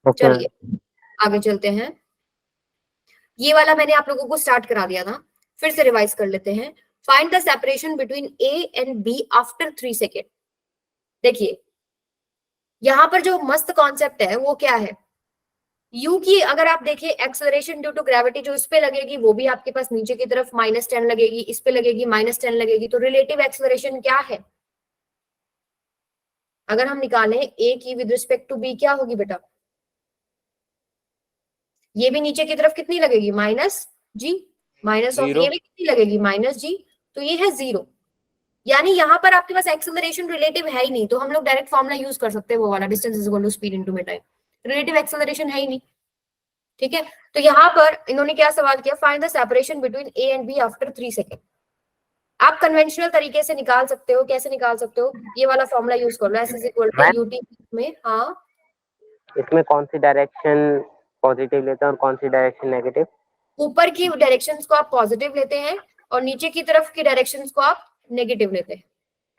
ओके चलिए आगे चलते हैं, ये वाला मैंने आप लोगों को स्टार्ट करा दिया था, फिर से रिवाइज कर लेते हैं। Find the separation between A and B after 3 second. देखिए यहां पर जो मस्त कॉन्सेप्ट है वो क्या है, यू की अगर आप देखिए एक्सेलरेशन ड्यू टू ग्रेविटी जो इस पे लगेगी वो भी आपके पास नीचे की तरफ -10 लगेगी, इस पे लगेगी -10 लगेगी, तो रिलेटिव एक्सेलरेशन क्या है, अगर हम निकालें ए की विद रिस्पेक्ट टू बी क्या होगी बेटा, ये भी नीचे की तरफ कितनी लगेगी, -g, माइनस ऑफ ये भी कितनी लगेगी, -g, तो ये है 0। यानी यहाँ पर आपके पास एक्सेलरेशन रिलेटिव है ही नहीं, तो हम लोग डायरेक्ट फॉर्मूला यूज कर सकते हैं वो वाला, distance is equal to speed into में टाइम। रिलेटिव एक्सेलरेशन है ही नहीं, ठीक है। तो यहाँ पर इन्होंने क्या सवाल किया, find the separation between A and B after 3 second. आप कन्वेंशनल तरीके से निकाल सकते हो, कैसे निकाल सकते हो, ये वाला फॉर्मूला यूज कर लो, S is equal to UT में। हाँ, इसमें कौन सी डायरेक्शन पॉजिटिव लेते हैं और कौन सी डायरेक्शन नेगेटिव? ऊपर की डायरेक्शंस को आप पॉजिटिव लेते हैं और नीचे की तरफ की डायरेक्शंस को आप नेगेटिव लेते हैं।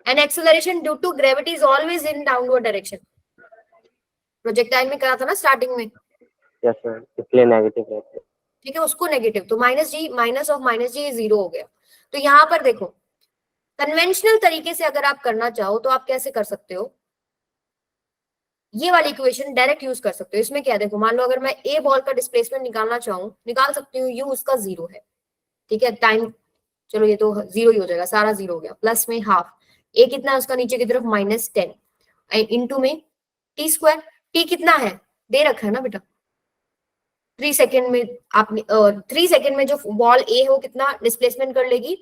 And acceleration due to gravity is always in downward direction. Projectile में करा था ना स्टार्टिंग में, यस सर, इसलिए नेगेटिव रहते हैं। ठीक है, उसको नेगेटिव, तो minus G, minus of minus G zero हो गया। तो यहाँ पर देखो, कन्वेंशनल तरीके से अगर आप करना चाहो तो आप कैसे कर सकते हो, ये वाली इक्वेशन डायरेक्ट यूज कर सकते हो। इसमें क्या, देखो मान लो अगर मैं ए बॉल का डिस्प्लेसमेंट निकालना चाहूँ, निकाल सकती हूँ, यू उसका जीरो है, ठीक है, टाइम, चलो ये तो जीरो ही हो जाएगा, सारा जीरो हो गया, प्लस में हाफ, ए कितना है उसका नीचे की तरफ -10, इनटू में टी स्क्वायर, टी कितना है दे रखा है ना बेटा, 3 सेकेंड में आपने 3 सेकेंड में जो बॉल ए हो कितना डिस्प्लेसमेंट कर लेगी,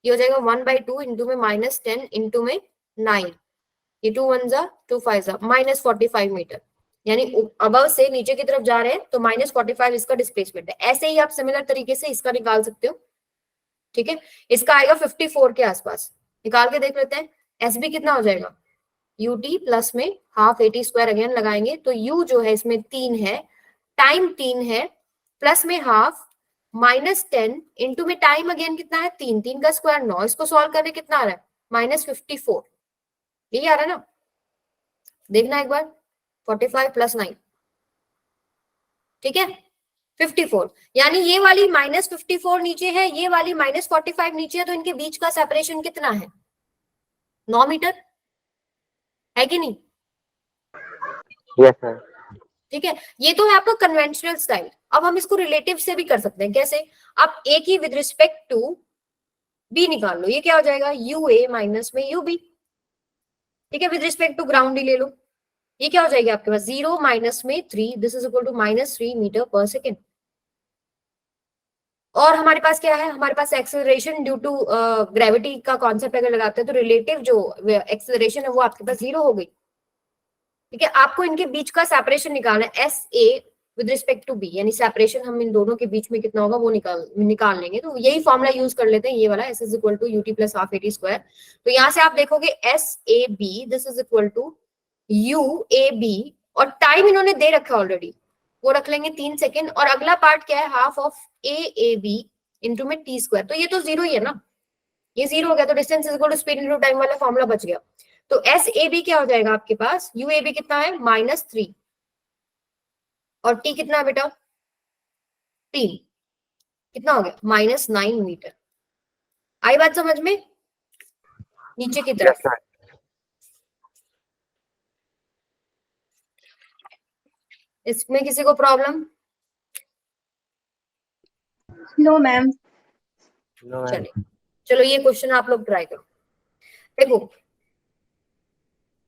ये हो जाएगा 1/2 इंटू में -10 इंटू में 9, ये 2 1 जा 2 5 जा -45 मीटर, यानी अबव से नीचे की तरफ जा रहे हैं तो -45 इसका डिस्प्लेसमेंट है। ऐसे ही आप सिमिलर तरीके से इसका निकाल सकते हो, ठीक है। इसका आएगा 54 के आसपास, निकाल के देख लेते हैं। एस बी कितना हो जाएगा, यूटी प्लस में हाफ एटी स्क्वायर अगेन लगाएंगे, तो यू जो है इसमें 3 है, टाइम 3 है, प्लस में हाफ -10 इंटू में टाइम अगेन कितना है 3, 3 का स्क्वायर 9, इसको सॉल्व करके कितना आ रहा है -54, यही आ रहा है ना, देखना एक बार, 45 + 9, ठीक है 54, यानी ये वाली -54 नीचे है, ये वाली -45 नीचे है, तो इनके बीच का सेपरेशन कितना है, 9 मीटर है कि नहीं? Yes sir. ठीक है, ये तो है आपका कन्वेंशनल स्टाइल। अब हम इसको रिलेटिव से भी कर सकते हैं, कैसे, आप ए की विद रिस्पेक्ट टू बी निकाल लो, ये क्या हो जाएगा, यू ए माइनस में यू बी, ठीक है, विद रिस्पेक्ट टू ग्राउंड ही ले लो, ये क्या हो जाएगा आपके पास 0 माइनस में 3, this is equal to -3 metre पर सेकेंड। और हमारे पास क्या है, हमारे पास एक्सेलरेशन ड्यू टू ग्रेविटी का कॉन्सेप्ट अगर लगाते हैं तो रिलेटिव जो एक्सेलरेशन है वो आपके पास 0 हो गई, ठीक है। आपको इनके बीच का सेपरेशन निकालना है, S A with respect to B, यानी सेपरेशन हम इन दोनों के बीच में कितना होगा वो निकाल लेंगे। तो यही फॉर्मूला यूज कर लेते हैं, ये वाला S is equal to UT plus half AT square. तो यहाँ से आप देखोगे S A B this is equal to U A B, और टाइम इन्होंने दे रखा ऑलरेडी, वो रख लेंगे 3 सेकेंड, और अगला पार्ट क्या है, half of A B into में टी स्क्वायर, तो ये तो 0 ही है ना, ये 0 हो गया, तो distance is equal to speed into time वाला फॉर्मूला बच गया। तो एस ए बी क्या हो जाएगा आपके पास, यू ए बी कितना है -3, और टी कितना है बेटा 3, कितना हो गया -9 मीटर। आई बात समझ में, नीचे की तरफ। Yes sir. इसमें किसी को प्रॉब्लम? No, ma'am. चलिए, चलो ये क्वेश्चन आप लोग ट्राई करो। देखो,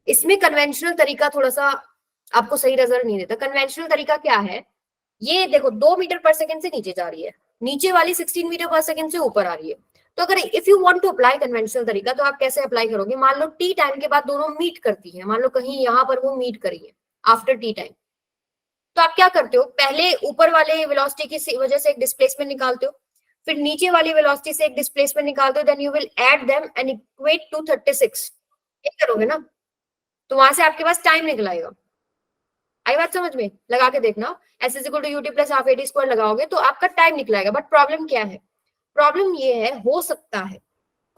इसमें कन्वेंशनल तरीका थोड़ा सा आपको सही नजर नहीं देता। कन्वेंशनल तरीका क्या है, ये देखो 2 मीटर पर सेकंड से नीचे जा रही है, नीचे वाली 16 मीटर पर सेकंड से ऊपर आ रही है। तो अगर if you want to apply conventional तरीका तो आप कैसे अप्लाई करोगे, मान लो टी टाइम के बाद दोनों मीट करती है, मान लो कहीं यहाँ पर वो मीट करी है आफ्टर टी टाइम, तो आप क्या करते हो, पहले ऊपर वाले वेलोसिटी की वजह से एक डिस्प्लेसमेंट निकालते हो, फिर नीचे वाली वेलोसिटी से एक डिस्प्लेसमेंट निकालते हो, then you will add them and equate to 36, ये करोगे ना, तो वहां से आपके पास टाइम निकल आएगा। आई बात समझ में, लगा के देखना, S is equal to UT plus half AT square लगाओगे तो आपका टाइम निकलाएगा। बट प्रॉब्लम क्या है, प्रॉब्लम ये है, हो सकता है,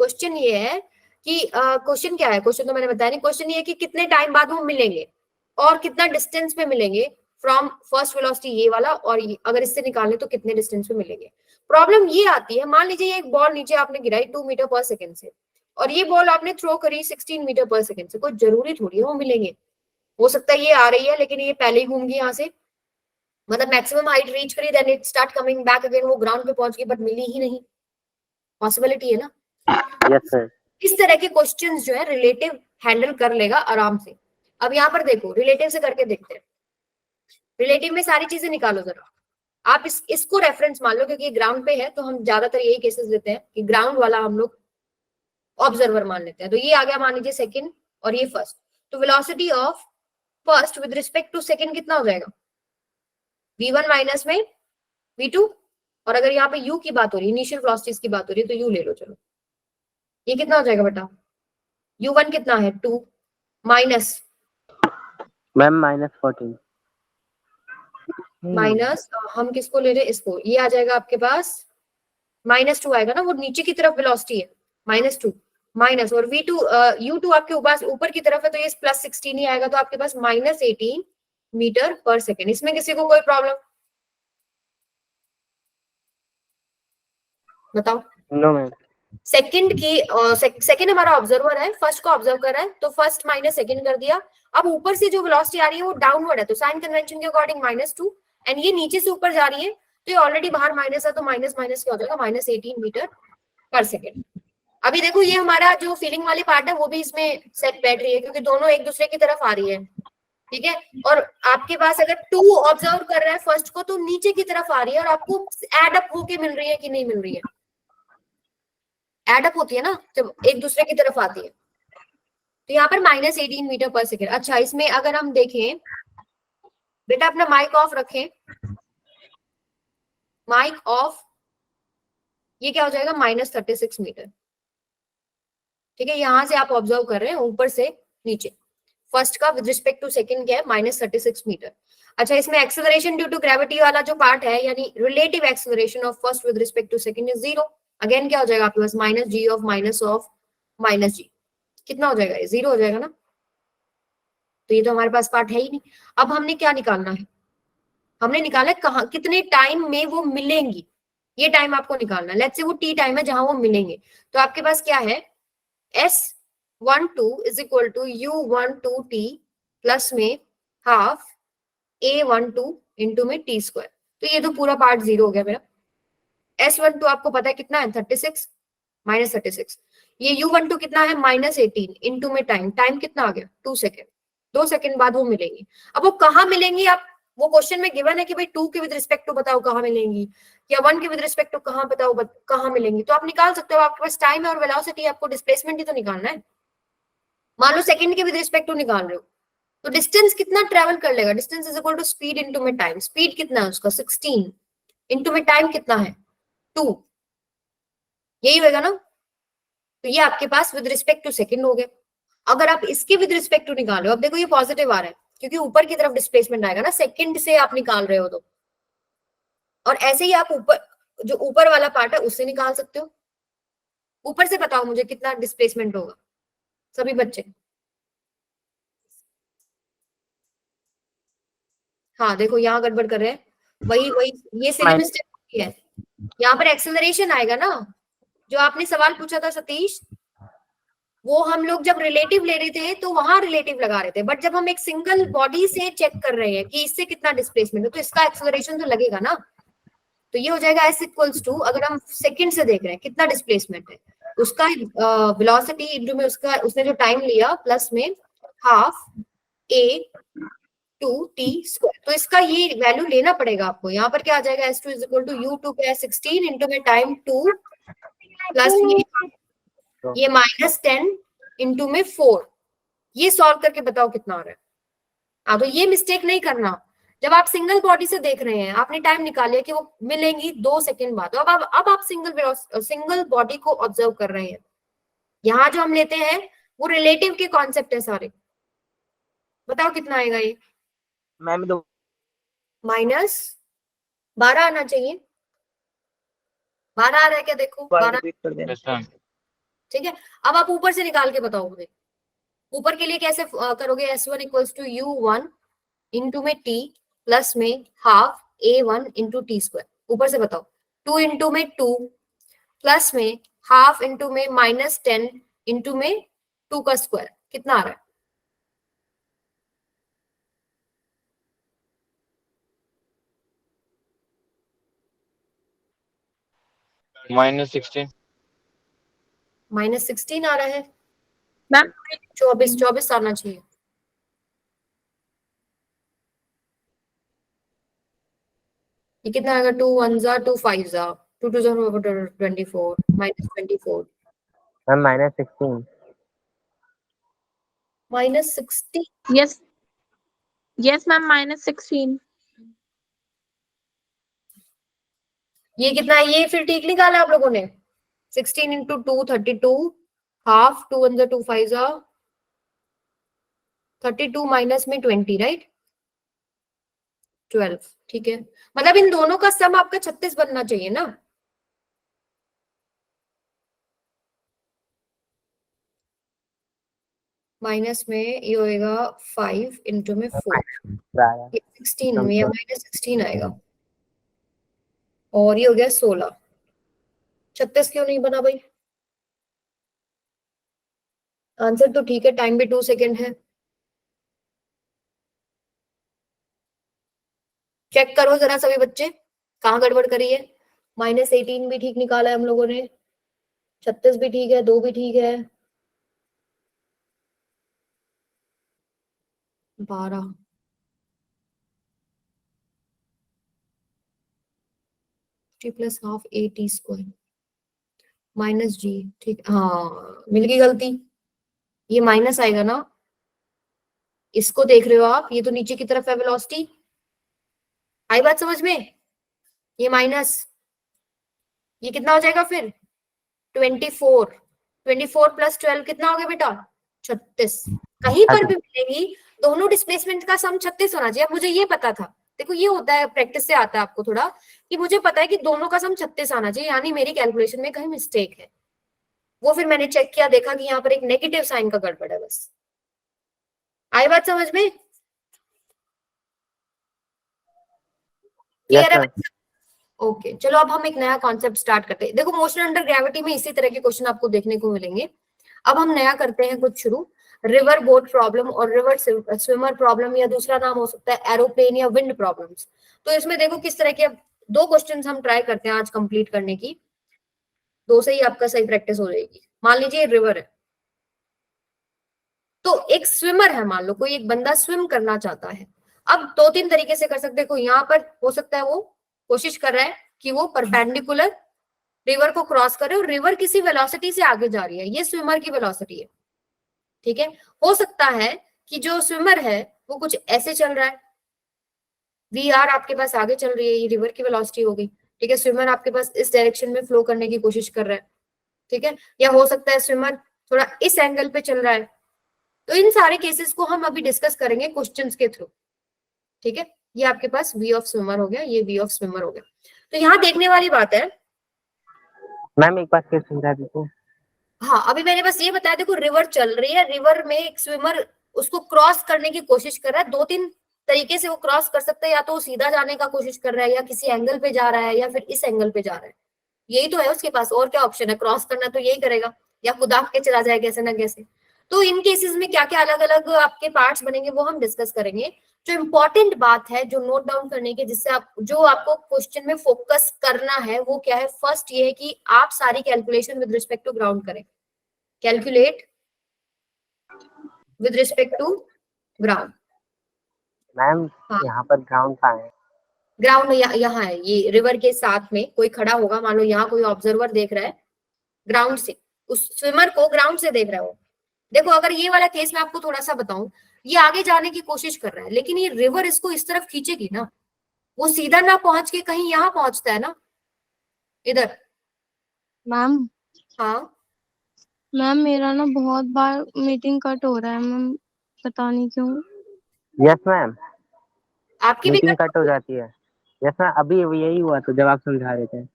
क्वेश्चन ये है कि क्वेश्चन क्या है, क्वेश्चन तो मैंने बताया नहीं, क्वेश्चन ये है कि कितने टाइम बाद वो मिलेंगे और कितना डिस्टेंस पे मिलेंगे फ्रॉम फर्स्ट वेलोसिटी ये वाला, और अगर इससे निकालें तो कितने डिस्टेंस पे मिलेंगे। प्रॉब्लम ये आती है, मान लीजिए एक बॉल नीचे आपने गिराई 2 मीटर पर सेकंड से, और ये बॉल आपने थ्रो करी 16 मीटर पर सेकंड से, कोई जरूरी थोड़ी है वो मिलेंगे, हो सकता है ये आ रही है लेकिन ये पहले ही घूम गई यहाँ से, मतलब मैक्सिमम हाइट रीच करी, then it start coming back again, वो ग्राउंड पे पहुंच गई बट मिली ही नहीं, पॉसिबिलिटी है ना। Yes sir. इस तरह के क्वेश्चंस जो है रिलेटिव हैंडल कर लेगा आराम से। अब यहाँ पर देखो, रिलेटिव से करके देखते हैं, रिलेटिव में सारी चीजें निकालो जरा, आप इसको रेफरेंस मान लो, क्योंकि ग्राउंड पे है तो हम ज्यादातर यही केसेस लेते हैं कि ग्राउंड वाला हम लोग ऑब्जर्वर मान लेते हैं। तो ये आ गया मान लीजिए सेकंड और ये फर्स्ट। तो velocity of first with respect to second कितना हो जाएगा? v1 माइनस में v2, और अगर यहाँ पे u की बात हो रही है, इनिशियल वेलोसिटीज की बात हो रही है, तो u ले लो। चलो ये कितना हो जाएगा बेटा? u1 कितना है? 2 माइनस मैम -14। माइनस हम किसको ले रहे हैं? इसको। ये आ जाएगा आपके पास -2 आएगा ना, वो नीचे की तरफ वेलोसिटी है -2 माइनस, और v2 u2 आपके ऊपर की तरफ है, तो ये +16 ही आएगा। तो आपके पास -18 मीटर पर सेकेंड। इसमें किसी को कोई प्रॉब्लम? बताओ। No ma'am. सेकंड की सेकंड हमारा ऑब्जर्वर है, फर्स्ट को ऑब्जर्व कर रहा है, तो फर्स्ट माइनस सेकंड कर दिया। अब ऊपर से जो वेलोसिटी आ रही है वो डाउनवर्ड है, तो साइन कन्वेंशन के अकॉर्डिंग -2, एंड ये नीचे से ऊपर जा रही है, तो ये ऑलरेडी बाहर माइनस है, तो माइनस माइनस क्या हो जाएगा? -18 मीटर पर सेकेंड। अभी देखो ये हमारा जो फीलिंग वाली पार्ट है वो भी इसमें सेट बैठ रही है, क्योंकि दोनों एक दूसरे की तरफ आ रही है, ठीक है। और आपके पास अगर 2 ऑब्जर्व कर रहा है फर्स्ट को, तो नीचे की तरफ आ रही है, और आपको एड अप होके मिल रही है कि नहीं मिल रही है? एड अप होती है ना जब एक दूसरे की तरफ आती है। तो यहाँ पर -18 मीटर पर सेकेंड। अच्छा, इसमें अगर हम देखें, बेटा अपना माइक ऑफ रखें, माइक ऑफ। ये क्या हो जाएगा? -36 मीटर, ठीक है। यहां से आप ऑब्जर्व कर रहे हैं ऊपर से नीचे। फर्स्ट का विद रिस्पेक्ट टू सेकंड क्या है? -36 मीटर। अच्छा, इसमें एक्सेलरेशन ड्यू टू ग्रेविटी वाला जो पार्ट है, यानी relative acceleration of first with respect to second is 0। Again क्या हो जाएगा आपके पास? -g of -g। कितना हो जाएगा? ये 0 हो जाएगा ना। तो ये तो हमारे पास पार्ट है ही नहीं। अब हमने क्या निकालना है? हमने निकाला है कहाँ, कितने टाइम में वो मिलेंगी, ये टाइम आपको निकालना है। लेट्स से वो t टाइम है जहां वो मिलेंगे। तो आपके पास क्या है? S12 is equal to U12t plus में हाफ A12 इंटू में t²। तो ये तो पूरा पार्ट 0 हो गया मेरा। S12 आपको पता है कितना है? 36 -36। ये U12 कितना है? -18 इंटू में टाइम कितना आ गया? 2 सेकेंड। 2 सेकेंड बाद वो मिलेंगी। अब वो कहाँ मिलेंगी? आप वो क्वेश्चन में गिवन है कि भाई 2 के विद रिस्पेक्ट टू बताओ कहाँ मिलेंगी, या 1 के विद रिस्पेक्ट टू कहाँ बताओ कहाँ मिलेंगी। तो आप निकाल सकते हो, आपके पास टाइम है और वेलोसिटी, आपको डिस्प्लेसमेंट ही तो निकालना है। मान लो सेकंड के विद रिस्पेक्ट टू निकाल रहे हो, तो डिस्टेंस कितना ट्रेवल कर लेगा? Distance is equal to speed into में टाइम। स्पीड कितना है उसका? 16 इंटू में टाइम कितना है? 2। यही होगा ना। तो ये आपके पास विद रिस्पेक्ट टू सेकंड हो गया। अगर आप इसके विद रिस्पेक्ट टू निकाल रहे हो, अब देखो ये पॉजिटिव आ रहा है क्योंकि ऊपर की तरफ डिस्प्लेसमेंट आएगा ना, सेकंड से आप निकाल रहे हो तो। और ऐसे ही आप ऊपर जो ऊपर वाला पार्ट है उससे निकाल सकते हो। ऊपर से बताओ मुझे कितना डिस्प्लेसमेंट होगा सभी बच्चे। हाँ देखो यहाँ गड़बड़ कर रहे हैं, वही वही ये सिली मिस्टेक है। यहाँ पर एक्सेलरेशन आएगा ना, जो आपने सवाल पूछा था सतीश, वो हम लोग जब रिलेटिव ले रहे थे तो वहां रिलेटिव लगा रहे थे, बट जब हम एक सिंगल बॉडी से चेक कर रहे हैं कि इससे कितना डिस्प्लेसमेंट है, तो इसका एक्सेलरेशन तो लगेगा ना। तो ये हो जाएगा S इक्वल्स टू, अगर हम सेकंड से देख रहे हैं कितना डिस्प्लेसमेंट है, उसका वेलोसिटी इंटू में उसका उसने जो टाइम लिया प्लस में हाफ A2t²। तो इसका ये वैल्यू लेना पड़ेगा आपको। यहाँ पर क्या आ जाएगा? S2 is equal to U2 पे 16 इंटू में टाइम 2 प्लस ये -10 इंटू में 4। ये सॉल्व करके बताओ कितना आ रहा है। हाँ, तो ये मिस्टेक नहीं करना। जब आप सिंगल बॉडी से देख रहे हैं, आपने टाइम निकाल लिया कि वो मिलेंगी 2 सेकंड बाद, तो अब आप सिंगल बॉडी को ऑब्जर्व कर रहे हैं। यहाँ जो हम लेते हैं वो रिलेटिव के कॉन्सेप्ट है सारे। बताओ कितना आएगा ये? मैम दो -12 आना चाहिए। 12 आ रहा है क्या? देखो 12, रिपीट कर देना। Yes ma'am. ठीक है। अब आप ऊपर से निकाल के बताओ मुझे। ऊपर के लिए कैसे करोगे? S1 equals to U1 into में t प्लस में हाफ A1 इंटू t²। ऊपर से बताओ। 2 इंटू में 2 प्लस में हाफ इंटू में -10 इंटू में 2 का स्क्वायर कितना आ रहा है? -16। -16 आ रहा है मैम 24 आना चाहिए। ये कितना आएगा? 2 1 जा 2 5 जा 2 2 जा 24 -24 मैम -16। -60। Yes, yes, ma'am. -16. ये कितना है? ये फिर ठीक निकाला आप लोगों ने। 16 इंटू 2 32, हाफ 2 वन 2 5 32 माइनस में 20, राइट? 12, ठीक है। मतलब इन दोनों का सम आपका 36 बनना चाहिए ना। माइनस में ये होएगा 5 इंटू में 4, ये 16 में -16 आएगा, और ये हो गया 16। 36 क्यों नहीं बना भाई? आंसर तो ठीक है, टाइम भी 2 सेकेंड है। चेक करो जरा सभी बच्चे, कहाँ गड़बड़ करी है। -18 भी ठीक निकाला है हम लोगों ने, 36 भी ठीक है, 2 भी ठीक है, 12। T plus half A T square minus g, ठीक। हाँ, मिल गई गलती। ये माइनस आएगा ना, इसको देख रहे हो आप, ये तो नीचे की तरफ है वेलोसिटी। आई बात समझ में? ये माइनस, ये कितना हो जाएगा फिर? 24। 24 प्लस 12 कितना हो गया बेटा? 36। कहीं पर भी मिलेगी, दोनों डिस्प्लेसमेंट का सम 36 होना चाहिए। अब मुझे ये पता था, देखो ये होता है, प्रैक्टिस से आता है आपको थोड़ा, कि मुझे पता है कि दोनों का सम 36 आना चाहिए, यानी मेरी कैलकुलेशन में कहीं मिस्टेक है। वो फिर मैंने चेक किया, देखा कि यहाँ पर एक नेगेटिव साइन का गड़बड़ है बस। आई बात समझ में? क्लियर है? ओके, चलो अब हम एक नया कॉन्सेप्ट स्टार्ट करते हैं। देखो मोशन अंडर ग्रेविटी में इसी तरह के क्वेश्चन आपको देखने को मिलेंगे। अब हम नया करते हैं कुछ शुरू, रिवर बोट प्रॉब्लम और रिवर स्विमर प्रॉब्लम, या दूसरा नाम हो सकता है एरोप्लेन या विंड प्रॉब्लम्स। तो इसमें देखो किस तरह के 2 क्वेश्चंस हम ट्राई करते हैं आज कंप्लीट करने की। 2 से ही आपका सही प्रैक्टिस हो जाएगी। मान लीजिए रिवर है, तो एक स्विमर है, मान लो कोई एक बंदा स्विम करना चाहता है। अब 2-3 तरीके से कर सकते हैं। देखो यहाँ पर हो सकता है वो कोशिश कर रहा है कि वो परपेंडिकुलर रिवर को क्रॉस करे, और रिवर किसी वेलोसिटी से आगे जा रही है, ये स्विमर की वेलोसिटी है, ठीक है। हो सकता है कि जो स्विमर है वो कुछ ऐसे चल रहा है, वी आपके पास आगे चल रही है, ये रिवर की वेलोसिटी हो गई, ठीक है। स्विमर आपके पास इस डायरेक्शन में फ्लो करने की कोशिश कर रहा है, ठीक है। या हो सकता है स्विमर थोड़ा इस एंगल पे चल रहा है। तो इन सारे केसेस को हम अभी डिस्कस करेंगे क्वेश्चंस के थ्रू, ठीक है। ये आपके पास वी ऑफ स्विमर हो गया, ये वी ऑफ स्विमर हो गया। तो यहाँ देखने वाली बात है, मैम एक बार फिर समझा दीजिए। हाँ अभी मैंने बस ये बताया, देखो रिवर चल रही है, रिवर में एक स्विमर उसको क्रॉस करने की कोशिश कर रहा है। 2-3 तरीके से वो क्रॉस कर सकता है, या तो वो सीधा जाने का कोशिश कर रहा है, या किसी एंगल पे जा रहा है, या फिर इस एंगल पे जा रहा है। यही तो है उसके पास, और क्या ऑप्शन है? क्रॉस करना तो यही करेगा, या कुदाक के चला जाए कैसे ना कैसे। तो इन केसेस में क्या क्या अलग अलग आपके पार्ट्स बनेंगे वो हम डिस्कस करेंगे। जो इम्पोर्टेंट बात है, जो नोट डाउन करने की, जिससे आप जो आपको क्वेश्चन में फोकस करना है वो क्या है? फर्स्ट ये है कि आप सारी calculation with respect to ground करें। Calculate with respect to ground. Ma'am हाँ। यहाँ पर ग्राउंड कहाँ है? ग्राउंड यहाँ है, ये रिवर के साथ में कोई खड़ा होगा, मान लो यहाँ कोई ऑब्जर्वर देख रहा है ग्राउंड से, उस स्विमर को ग्राउंड से देख रहा हो। देखो अगर ये वाला केस मैं आपको थोड़ा सा बताऊं, ये आगे जाने की कोशिश कर रहा है, लेकिन ये रिवर इसको इस तरफ खींचेगी ना, वो सीधा ना पहुंच के कहीं यहाँ पहुंचता है ना, इधर। मैम हाँ मैम मेरा ना बहुत बार मीटिंग कट हो रहा है मैम, पता नहीं क्यों। यस मैम, आपकी भी मीटिंग कट हो जाती है। यस मैम, अभी यही हुआ तो जब आप समझा रहे थे।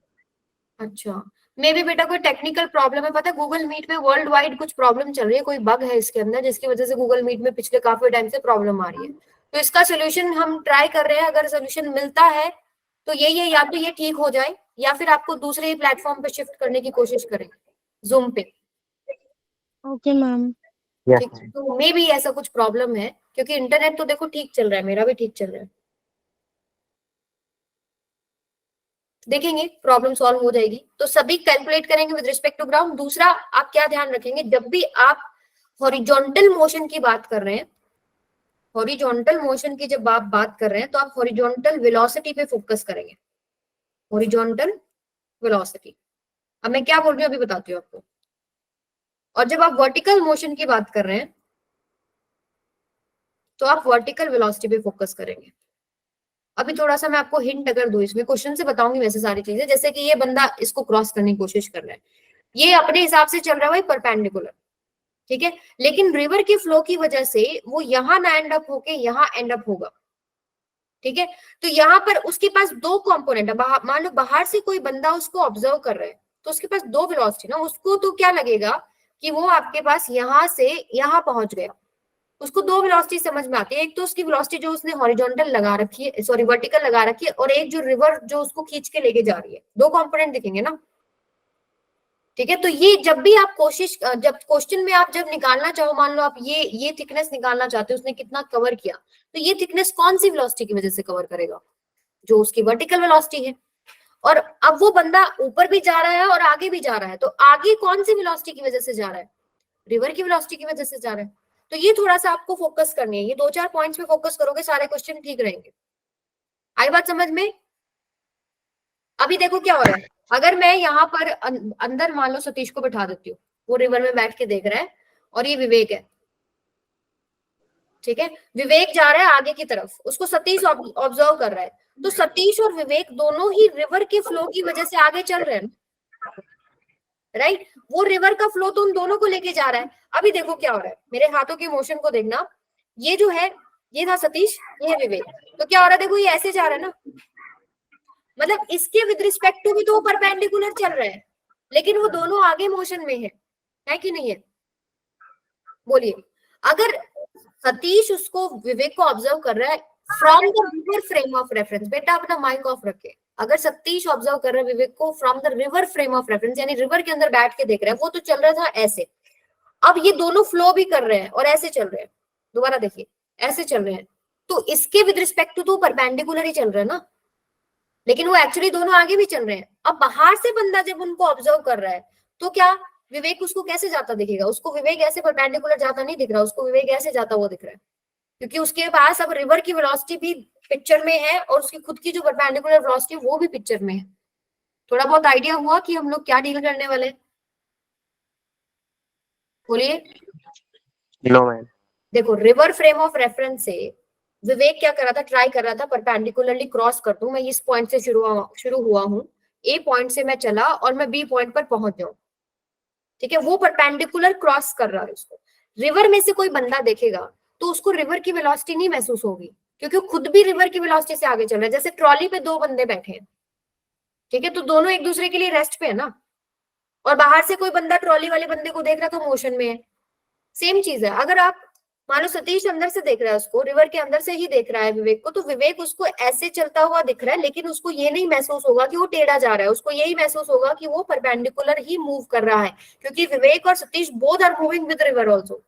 अच्छा, मे भी बेटा कोई टेक्निकल प्रॉब्लम है। पता है गूगल मीट में वर्ल्ड वाइड कुछ प्रॉब्लम चल रही है, कोई बग है इसके अंदर, जिसकी वजह से गूगल मीट में पिछले काफी टाइम से प्रॉब्लम आ रही है। तो इसका सोल्यूशन हम ट्राई कर रहे हैं, अगर सोल्यूशन मिलता है तो यही है, या तो ये ठीक हो जाए या फिर आपको दूसरे ही प्लेटफॉर्म पे शिफ्ट करने की कोशिश करें, जूम पे। Okay ma'am. यस ठीक, तो मे भी ऐसा कुछ प्रॉब्लम है, क्योंकि इंटरनेट तो देखो ठीक चल रहा है, मेरा भी ठीक चल रहा है। देखेंगे प्रॉब्लम सॉल्व हो जाएगी। तो सभी कैलकुलेट करेंगे विद रिस्पेक्ट टू ग्राउंड। दूसरा आप क्या ध्यान रखेंगे, जब भी आप हॉरिजॉन्टल मोशन की बात कर रहे हैं, हॉरिजॉन्टल मोशन की जब आप बात कर रहे हैं, तो आप हॉरिजॉन्टल वेलोसिटी पे फोकस करेंगे। हॉरिजॉन्टल वेलोसिटी, अब मैं क्या बोल रही हूँ अभी बताती हूँ आपको। और जब आप वर्टिकल मोशन की बात कर रहे हैं तो आप वर्टिकल वेलोसिटी पे फोकस करेंगे। अभी थोड़ा सा मैं आपको हिंट अगर दूं, इसमें क्वेश्चन से बताऊंगी वैसे सारी चीजें, जैसे कि ये बंदा इसको क्रॉस करने की कोशिश कर रहा है, ये अपने हिसाब से चल रहा है भाई परपेंडिकुलर, ठीक है, लेकिन रिवर के फ्लो की वजह से वो यहां ना एंड अप होके यहां एंड अप होगा, ठीक है। तो यहाँ पर उसके पास दो कंपोनेंट है, मान लो बाहर से कोई बंदा उसको ऑब्जर्व कर रहा है तो उसके पास दो वेलोसिटी ना, उसको तो क्या लगेगा कि वो आपके पास यहां से यहां पहुंच गया, उसको दो वेलोसिटी समझ में आती है, एक तो उसकी वेलोसिटी जो उसने हॉरिजॉन्टल लगा रखी है, सॉरी वर्टिकल लगा रखी है, और एक जो रिवर जो उसको खींच के लेके जा रही है, दो कंपोनेंट दिखेंगे ना, ठीक है। तो ये जब भी आप कोशिश, जब क्वेश्चन में आप जब निकालना चाहो, मान लो आप ये थिकनेस निकालना चाहते हो, उसने कितना कवर किया, तो ये थिकनेस कौन सी वेलोसिटी की वजह से कवर करेगा, जो उसकी वर्टिकल वेलोसिटी है। और अब वो बंदा ऊपर भी जा रहा है और आगे भी जा रहा है, तो आगे कौन सी वेलोसिटी की वजह से जा रहा है, रिवर की वेलोसिटी की वजह से जा रहा है। तो ये थोड़ा सा आपको फोकस करनी है, ये 2-4 पॉइंट्स पे फोकस करोगे, सारे क्वेश्चन ठीक रहेंगे। आई बात समझ में? अभी देखो क्या हो रहा है, अगर मैं यहाँ पर अंदर मान लो सतीश को बैठा देती हूँ, वो रिवर में बैठ के देख रहा है, और ये विवेक है, ठीक है, विवेक जा रहा है आगे की तरफ, उसको सतीश ऑब्जर्व कर रहा है, तो सतीश और विवेक दोनों ही रिवर के फ्लो की वजह से आगे चल रहे हैं, राइट। वो रिवर का फ्लो तो उन दोनों को लेके जा रहा है। अभी देखो क्या हो रहा है, मेरे हाथों के मोशन को देखना, ये जो है ये था सतीश, ये है विवेक, तो क्या हो रहा है देखो, ये ऐसे जा रहा है ना, मतलब इसके विद रिस्पेक्ट टू भी तो वो परपेंडिकुलर चल रहा है, लेकिन वो दोनों आगे मोशन में है कि नहीं है, बोलिए। अगर सतीश उसको विवेक को ऑब्जर्व कर रहा है from the river frame of reference, बेटा अपना माइक ऑफ रखे, अगर सतीश ऑब्जर्व कर रहा है विवेक को from the river frame of reference, यानी रिवर के अंदर बैठ के देख रहा है, वो तो चल रहा था ऐसे, अब ये दोनों फ्लो भी कर रहे हैं और ऐसे चल रहे हैं, दोबारा देखिए ऐसे चल रहे हैं, तो इसके विद रिस्पेक्ट टू तो परपेंडिकुलर ही चल रहा है ना, लेकिन वो एक्चुअली दोनों आगे भी चल रहे हैं। अब बाहर से बंदा जब उनको ऑब्जर्व कर रहा है तो क्या विवेक उसको कैसे जाता दिखेगा, उसको विवेक ऐसे परपेंडिकुलर जाता नहीं दिख रहा, उसको विवेक ऐसे जाता हुआ दिख रहा है, क्योंकि उसके पास अब रिवर की वेलोसिटी भी पिक्चर में है और उसकी खुद की जो परपेंडिकुलर वेलोसिटी वो भी पिक्चर में है। थोड़ा बहुत आइडिया हुआ कि हम लोग क्या डील करने वाले, बोलिए। No ma'am. देखो रिवर फ्रेम ऑफ रेफरेंस से विवेक क्या कर रहा था, ट्राई कर रहा था परपेंडिकुलरली क्रॉस कर दूं, मैं इस पॉइंट से शुरू हुआ हूं, ए पॉइंट से मैं चला और मैं बी पॉइंट पर पहुंच जाऊं, ठीक है, वो परपेंडिकुलर क्रॉस कर रहा है उसको। रिवर में से कोई बंदा देखेगा तो उसको रिवर की वेलोसिटी नहीं महसूस होगी, क्योंकि खुद भी रिवर की वेलोसिटी से आगे चल रहा है। जैसे ट्रॉली पे दो बंदे बैठे हैं, ठीक है, तो दोनों एक दूसरे के लिए रेस्ट पे है ना, और बाहर से कोई बंदा ट्रॉली वाले बंदे को देख रहा तो मोशन में है, सेम चीज है। अगर आप मान लो सतीश अंदर से देख रहा है उसको, रिवर के अंदर से ही देख रहा है विवेक को, तो विवेक उसको ऐसे चलता हुआ दिख रहा है, लेकिन उसको ये नहीं महसूस होगा कि वो टेढ़ा जा रहा है, उसको यही महसूस होगा कि वो परपेंडिकुलर ही मूव कर रहा है, क्योंकि विवेक और Satish both are moving with river also.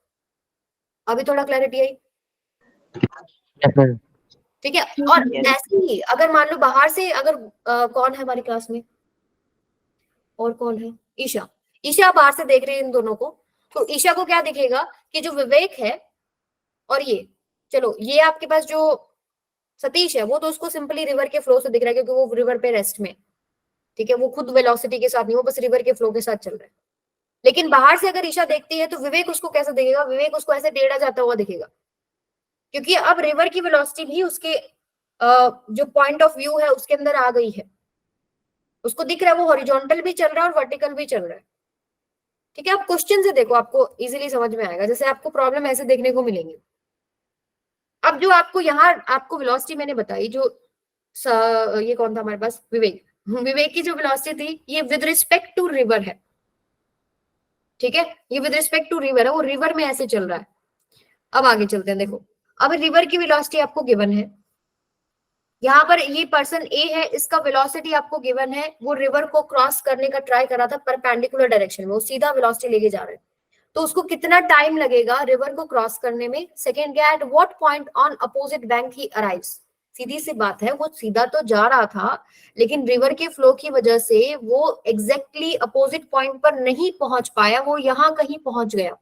अभी थोड़ा क्लैरिटी आई? ठीक है। और ऐसे ही अगर मान लो बाहर से अगर कौन है हमारी क्लास में, और कौन है, ईशा, ईशा बाहर से देख रही है इन दोनों को, तो ईशा को क्या दिखेगा कि जो विवेक है और ये, चलो ये आपके पास जो सतीश है वो तो उसको सिंपली रिवर के फ्लो से दिख रहा है, क्योंकि वो रिवर पे रेस्ट में, ठीक है, वो खुद वेलोसिटी के साथ नहीं, वो बस रिवर के फ्लो के साथ चल रहा है। लेकिन बाहर से अगर ईशा देखती है तो विवेक उसको कैसे दिखेगा, विवेक उसको ऐसे टेढ़ा जाता हुआ दिखेगा, क्योंकि अब रिवर की वेलोसिटी भी उसके जो पॉइंट ऑफ व्यू है उसके अंदर आ गई है, उसको दिख रहा है वो हॉरिजॉन्टल भी चल रहा है और वर्टिकल भी चल रहा है, ठीक है। आप क्वेश्चन से देखो, आपको इजीली समझ में आएगा, जैसे आपको प्रॉब्लम ऐसे देखने को मिलेंगे। अब जो आपको यहाँ आपको वेलोसिटी मैंने बताई, जो ये कौन था हमारे पास, विवेक, विवेक की जो वेलोसिटी थी ये विद रिस्पेक्ट टू रिवर है, ठीक है, ये विद रिस्पेक्ट टू रिवर है, वो रिवर में ऐसे चल रहा है। अब आगे चलते हैं, देखो अब रिवर की वेलोसिटी आपको गिवन है, यहाँ पर ये पर्सन ए है, इसका वेलोसिटी आपको गिवन है, वो रिवर को क्रॉस करने का ट्राई कर रहा था परपेंडिकुलर डायरेक्शन में, वो सीधा वेलोसिटी लेके जा रहा है, तो उसको कितना टाइम लगेगा रिवर को क्रॉस करने में। सेकेंड क्या, at what point on opposite bank he arrives, सीधी सी बात है, वो सीधा तो जा रहा था, लेकिन रिवर के फ्लो की वजह से वो एग्जैक्टली अपोजिट पॉइंट पर नहीं पहुंच पाया, वो यहाँ कहीं पहुंच गया,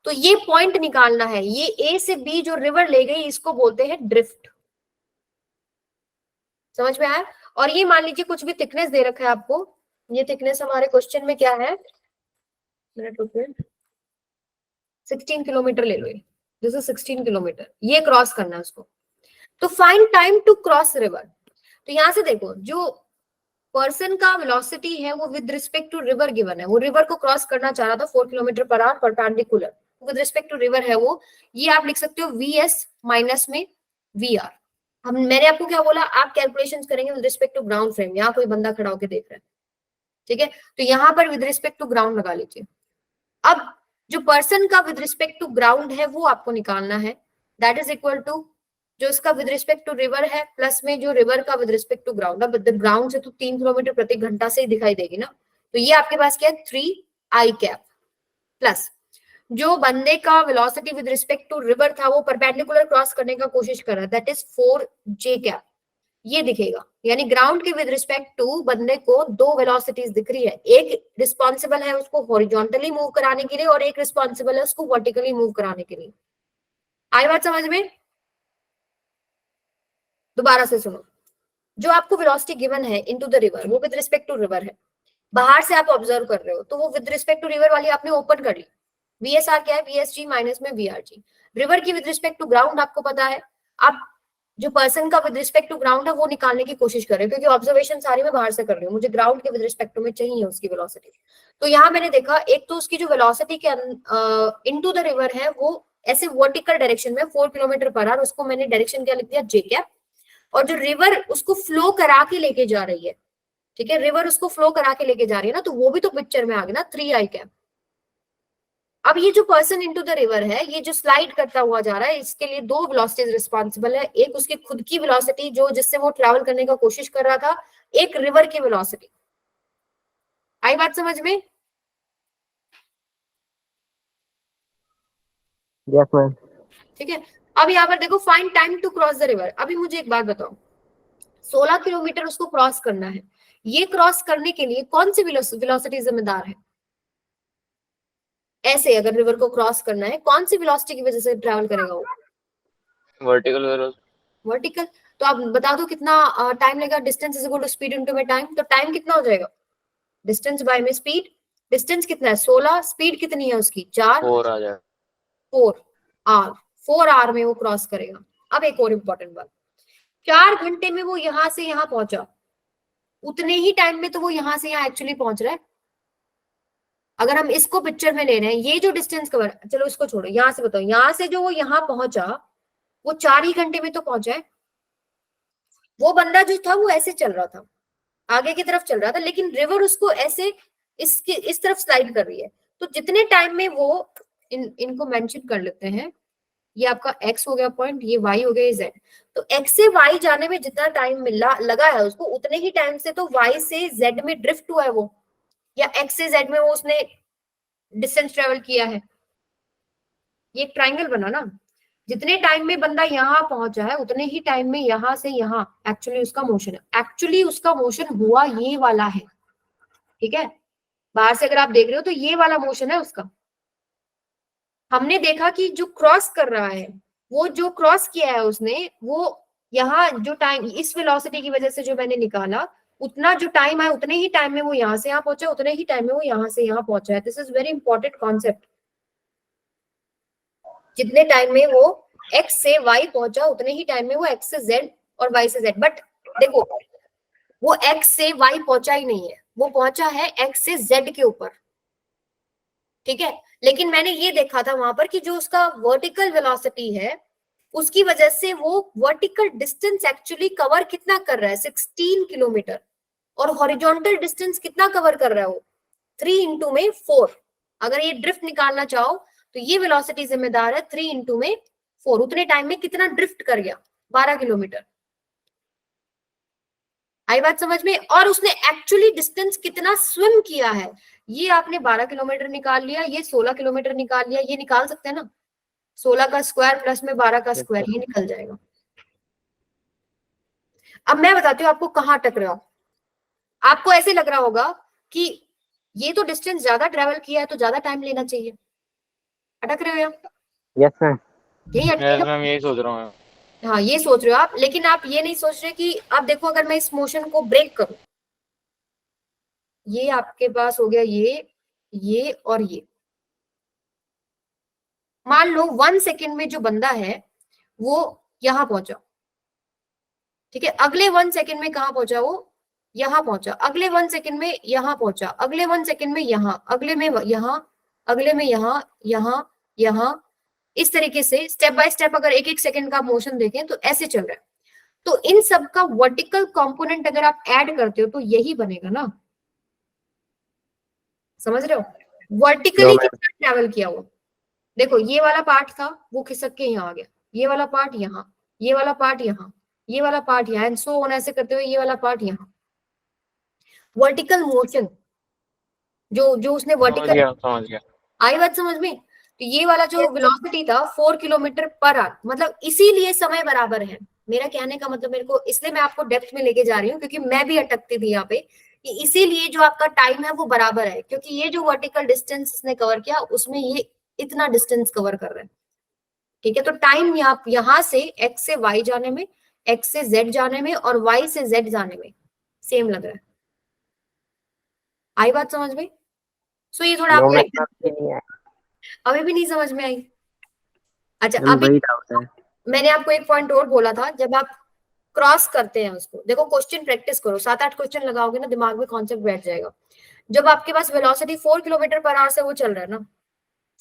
तो ये पॉइंट निकालना है, ये ए से बी जो रिवर ले गई इसको बोलते हैं ड्रिफ्ट। समझ में आया? और ये मान लीजिए कुछ भी थिकनेस दे रखा है आपको, ये थिकनेस हमारे क्वेश्चन में क्या है, मिनट रुकिए, 16 किलोमीटर ले लो, ये दिस इज 16 किलोमीटर, ये क्रॉस करना है उसको। तो find time to cross river. तो यहाँ से देखो, जो पर्सन का वेलोसिटी है वो with respect to river given है, वो रिवर को क्रॉस करना चाह रहा था 4 kilometre per hour perpendicular, with respect to river है वो, ये आप लिख सकते हो vs माइनस में vr। मैंने आपको क्या बोला, आप कैलकुलेशंस करेंगे with respect to ground frame, यहाँ कोई बंदा खड़ा होकर देख रहा है, ठीक है, तो यहाँ पर विद रिस्पेक्ट टू ग्राउंड लगा लीजिए। अब जो पर्सन का विद रिस्पेक्ट टू ग्राउंड है वो आपको निकालना है, दैट इज इक्वल टू जो इसका विद रिस्पेक्ट टू रिवर है प्लस में जो रिवर का विद रिस्पेक्ट टू ग्राउंड। अब ग्राउंड से तो 3 किलोमीटर प्रति घंटा से ही दिखाई देगी ना, तो ये आपके पास क्या है 3i कैप प्लस जो बंदे का velocity with respect to river था वो परपेंडिकुलर क्रॉस करने का कोशिश कर रहा है, दैट इज 4j कैप, ये दिखेगा। यानी ग्राउंड के विद रिस्पेक्ट टू बंदे को दो वेलोसिटीज दिख रही है, एक रिस्पॉन्सिबल है उसको हॉरिजॉन्टली मूव कराने के लिए और एक रिस्पॉन्सिबल है उसको वर्टिकली मूव कराने के लिए। आई बात समझ में? दोबारा से सुनो, जो आपको वेलोसिटी गिवन है इनटू द रिवर वो विद रिस्पेक्ट टू रिवर है, बाहर से आप ऑब्जर्व कर रहे हो तो वो विद रिस्पेक्ट टू रिवर वाली आपने ओपन कर ली, VSR क्या है VSG माइनस में VRG। रिवर की विद रिस्पेक्ट टू ग्राउंड आपको पता है, आप जो पर्सन का विद रिस्पेक्ट टू ग्राउंड है वो निकालने की कोशिश कर रहे हो, क्योंकि ऑब्जर्वेशन सारी मैं बाहर से कर रही हूँ, मुझे ग्राउंड के विद रिस्पेक्ट टू में चाहिए उसकी वेलोसिटी। तो यहाँ मैंने देखा एक तो उसकी जो वेलोसिटी के इनटू द रिवर है वो ऐसे वर्टिकल डायरेक्शन में 4 किलोमीटर पर आवर, उसको मैंने डायरेक्शन क्या लिख दिया j कैप, और जो रिवर उसको फ्लो करा के लेके जा रही है, ठीक है, रिवर उसको फ्लो करा के लेके जा रही है ना, तो वो भी तो पिक्चर में आ गया ना 3i कैप। अब ये जो पर्सन इनटू द रिवर है, ये जो स्लाइड करता हुआ जा रहा है, इसके लिए दो वेलोसिटीज रिस्पॉन्सिबल है, एक उसकी खुद की वेलोसिटी जो जिससे वो ट्रैवल करने का कोशिश कर रहा था, एक रिवर की वेलोसिटी। आई बात समझ में? Yes ma'am. ठीक है, अब यहाँ पर देखो find time to cross the river. अभी मुझे एक बात बताओ, 16 किलोमीटर उसको क्रॉस करना है, ये क्रॉस करने के लिए कौन सी वेलोसिटी जिम्मेदार है? ऐसे अगर रिवर को क्रॉस करना है कौन सी वेलोसिटी की वजह से ट्रैवल करेगा वो? Vertical velocity. वर्टिकल। तो आप बता दो कितना टाइम लगेगा, distance is equal to speed into में टाइम, तो टाइम कितना हो जाएगा? डिस्टेंस बाय में स्पीड, डिस्टेंस कितना है 16, स्पीड कितनी है उसकी 4, 4 आ जाएगा, 4 आवर में वो क्रॉस करेगा। अब एक और इम्पोर्टेंट बात, 4 घंटे में वो यहां से यहां पहुंचा, उतने ही टाइम में तो वो यहां से यहां एक्चुअली पहुंच रहा है। अगर हम इसको पिक्चर में ले रहे हैं, ये जो डिस्टेंस कवर, चलो इसको छोड़ो, यहां से बताओ, यहां से जो वो यहां पहुंचा वो 4 ही घंटे में तो पहुंचा है। वो बंदा जो था वो ऐसे चल रहा था, आगे की तरफ चल रहा था, लेकिन रिवर उसको ऐसे इस तरफ स्लाइड कर रही है। तो जितने टाइम में वो इनको मेंशन कर लेते हैं, ये आपका x हो गया पॉइंट, ये y हो गया, ये z। तो x से y जाने में जितना टाइम मिला लगा है उसको, उतने ही टाइम से तो y से z में ड्रिफ्ट हुआ है वो, या x से z में वो उसने डिस्टेंस ट्रेवल किया है। ये एक ट्राइंगल बना ना, जितने टाइम में बंदा यहाँ पहुंचा है उतने ही टाइम में यहाँ से यहाँ एक्चुअली उसका मोशन है। एक्चुअली उसका मोशन हुआ ये वाला है, ठीक है, बाहर से अगर आप देख रहे हो तो ये वाला मोशन है उसका। हमने देखा कि जो क्रॉस कर रहा है, वो जो क्रॉस किया है उसने, वो यहाँ जो टाइम इस वेलोसिटी की वजह से जो मैंने निकाला, उतना जो टाइम है उतने ही टाइम में वो यहाँ से यहाँ पहुंचा, उतने ही टाइम में वो यहाँ से यहाँ पहुंचा है। This is very important concept. जितने टाइम में वो x से y पहुंचा उतने ही टाइम में वो x से z और y से z। बट देखो वो x से y पहुंचा ही नहीं है, वो पहुंचा है x से z के ऊपर, ठीक है। लेकिन मैंने ये देखा था वहां पर कि जो उसका वर्टिकल वेलोसिटी है उसकी वजह से वो वर्टिकल डिस्टेंस एक्चुअली कवर कितना कर रहा है 16 किलोमीटर, और हॉरिजॉन्टल डिस्टेंस कितना कवर कर रहा है वो 3 इंटू में 4। अगर ये ड्रिफ्ट निकालना चाहो तो ये वेलोसिटी जिम्मेदार है 3 इंटू में 4। उतने टाइम में कितना ड्रिफ्ट कर गया 12 किलोमीटर। आई बात समझ में? और उसने एक्चुअली डिस्टेंस कितना स्विम किया है, ये आपने 12 किलोमीटर निकाल लिया, ये 16 किलोमीटर निकाल लिया, ये निकाल सकते हैं ना, 16 का स्क्वायर प्लस में 12 का स्क्वायर, ये निकल जाएगा। अब मैं बताती हूँ आपको कहाँ अटक रहा हो। आपको ऐसे लग रहा होगा कि ये तो डिस्टेंस ज्यादा ट्रेवल किया है तो ज्यादा टाइम लेना चाहिए, अटक रहे हो यहाँ? Yes ma'am. यही अटके हो? मैम यही सोच रहा हूँ। हाँ ये सोच रहे हो आप, लेकिन आप ये नहीं सोच रहे कि आप देखो अगर मैं इस मोशन को ब्रेक करूं, ये आपके पास हो गया, ये ये और ये। मान लो 1 सेकेंड में जो बंदा है वो यहां पहुंचा, ठीक है, अगले 1 सेकेंड में कहां पहुंचा, वो यहां पहुंचा, अगले 1 सेकेंड में यहां पहुंचा, अगले 1 सेकेंड में यहां, अगले में यहां, अगले में यहां, यहां, यहां, इस तरीके से स्टेप बाय स्टेप अगर एक एक सेकंड का मोशन देखें तो ऐसे चल रहा है। तो इन सब का वर्टिकल कंपोनेंट अगर आप ऐड करते हो तो यही बनेगा ना, समझ रहे हो? वर्टिकली कितना ट्रैवल किया वो, देखो ये वाला पार्ट था वो खिसक के यहाँ आ गया, ये वाला पार्ट यहाँ, ये वाला पार्ट यहाँ, ये वाला पार्ट यहाँ, एंड सो ऑन, ऐसे करते हुए ये वाला पार्ट यहाँ। वर्टिकल मोशन जो जो उसने वर्टिकल, समझ गया। आई बात समझ में? तो ये वाला जो वेलोसिटी था 4 किलोमीटर पर आवर, मतलब इसीलिए समय बराबर है। मेरा कहने का मतलब, मेरे को इसलिए मैं आपको डेप्थ में लेके जा रही हूँ क्योंकि मैं भी अटकती थी यहाँ पे, कि इसीलिए जो आपका टाइम है वो बराबर है, क्योंकि ये जो वर्टिकल डिस्टेंस इसने कवर किया उसमें ये इतना डिस्टेंस कवर कर रहा है, ठीक है। तो टाइम यहाँ से x से y जाने में, x से z जाने में और y से z जाने में सेम लग रहा है। आई बात समझ में? सो ये थोड़ा आपको अभी भी नहीं समझ में आई? अच्छा, अभी मैंने आपको एक पॉइंट और बोला था, जब आप क्रॉस करते हैं उसको, देखो क्वेश्चन प्रैक्टिस करो, 7-8 क्वेश्चन लगाओगे ना, दिमाग में कॉन्सेप्ट बैठ जाएगा। जब आपके पास वेलोसिटी 4 किलोमीटर पर आवर से वो चल रहा है ना,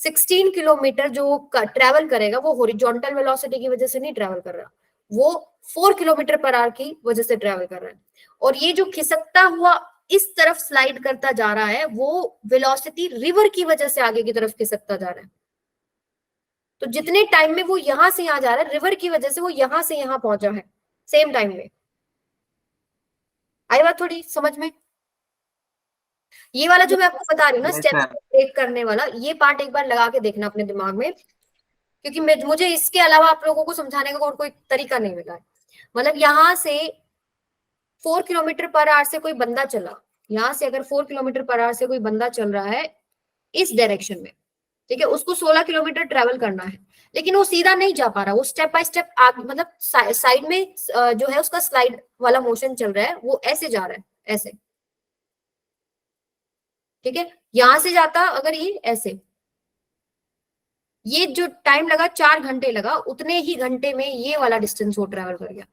16 किलोमीटर जो ट्रेवल करेगा वो हॉरिजॉन्टल वेलोसिटी की वजह से नहीं ट्रेवल कर रहा, वो 4 किलोमीटर पर आवर की वजह से ट्रेवल कर रहा है। और ये जो खिसकता हुआ इस तरफ स्लाइड करता जा रहा है वो वेलोसिटी रिवर की वजह से आगे की तरफ खिसकता जा रहा है। तो जितने टाइम में वो यहां से यहां जा रहा है, रिवर की वजह से वो यहां से यहां पहुंचा है सेम टाइम में। आई बात थोड़ी समझ में? ये वाला जो मैं आपको बता रही हूँ ना, स्टेप ब्रेक करने वाला, ये पार्ट एक बार लगा के देखना अपने दिमाग में, क्योंकि मुझे इसके अलावा आप लोगों को समझाने का और कोई तरीका नहीं मिला है। मतलब यहाँ से 4 किलोमीटर पर आवर से कोई बंदा चला, यहाँ से अगर 4 किलोमीटर पर आवर से कोई बंदा चल रहा है इस डायरेक्शन में, ठीक है, उसको 16 किलोमीटर ट्रेवल करना है, लेकिन वो सीधा नहीं जा पा रहा, वो स्टेप बाय स्टेप मतलब साइड में जो है उसका स्लाइड वाला मोशन चल रहा है, वो ऐसे जा रहा है, ऐसे, ठीक है। यहां से जाता अगर ये ऐसे, ये जो टाइम लगा 4 घंटे लगा, उतने ही घंटे में ये वाला डिस्टेंस वो ट्रेवल कर गया,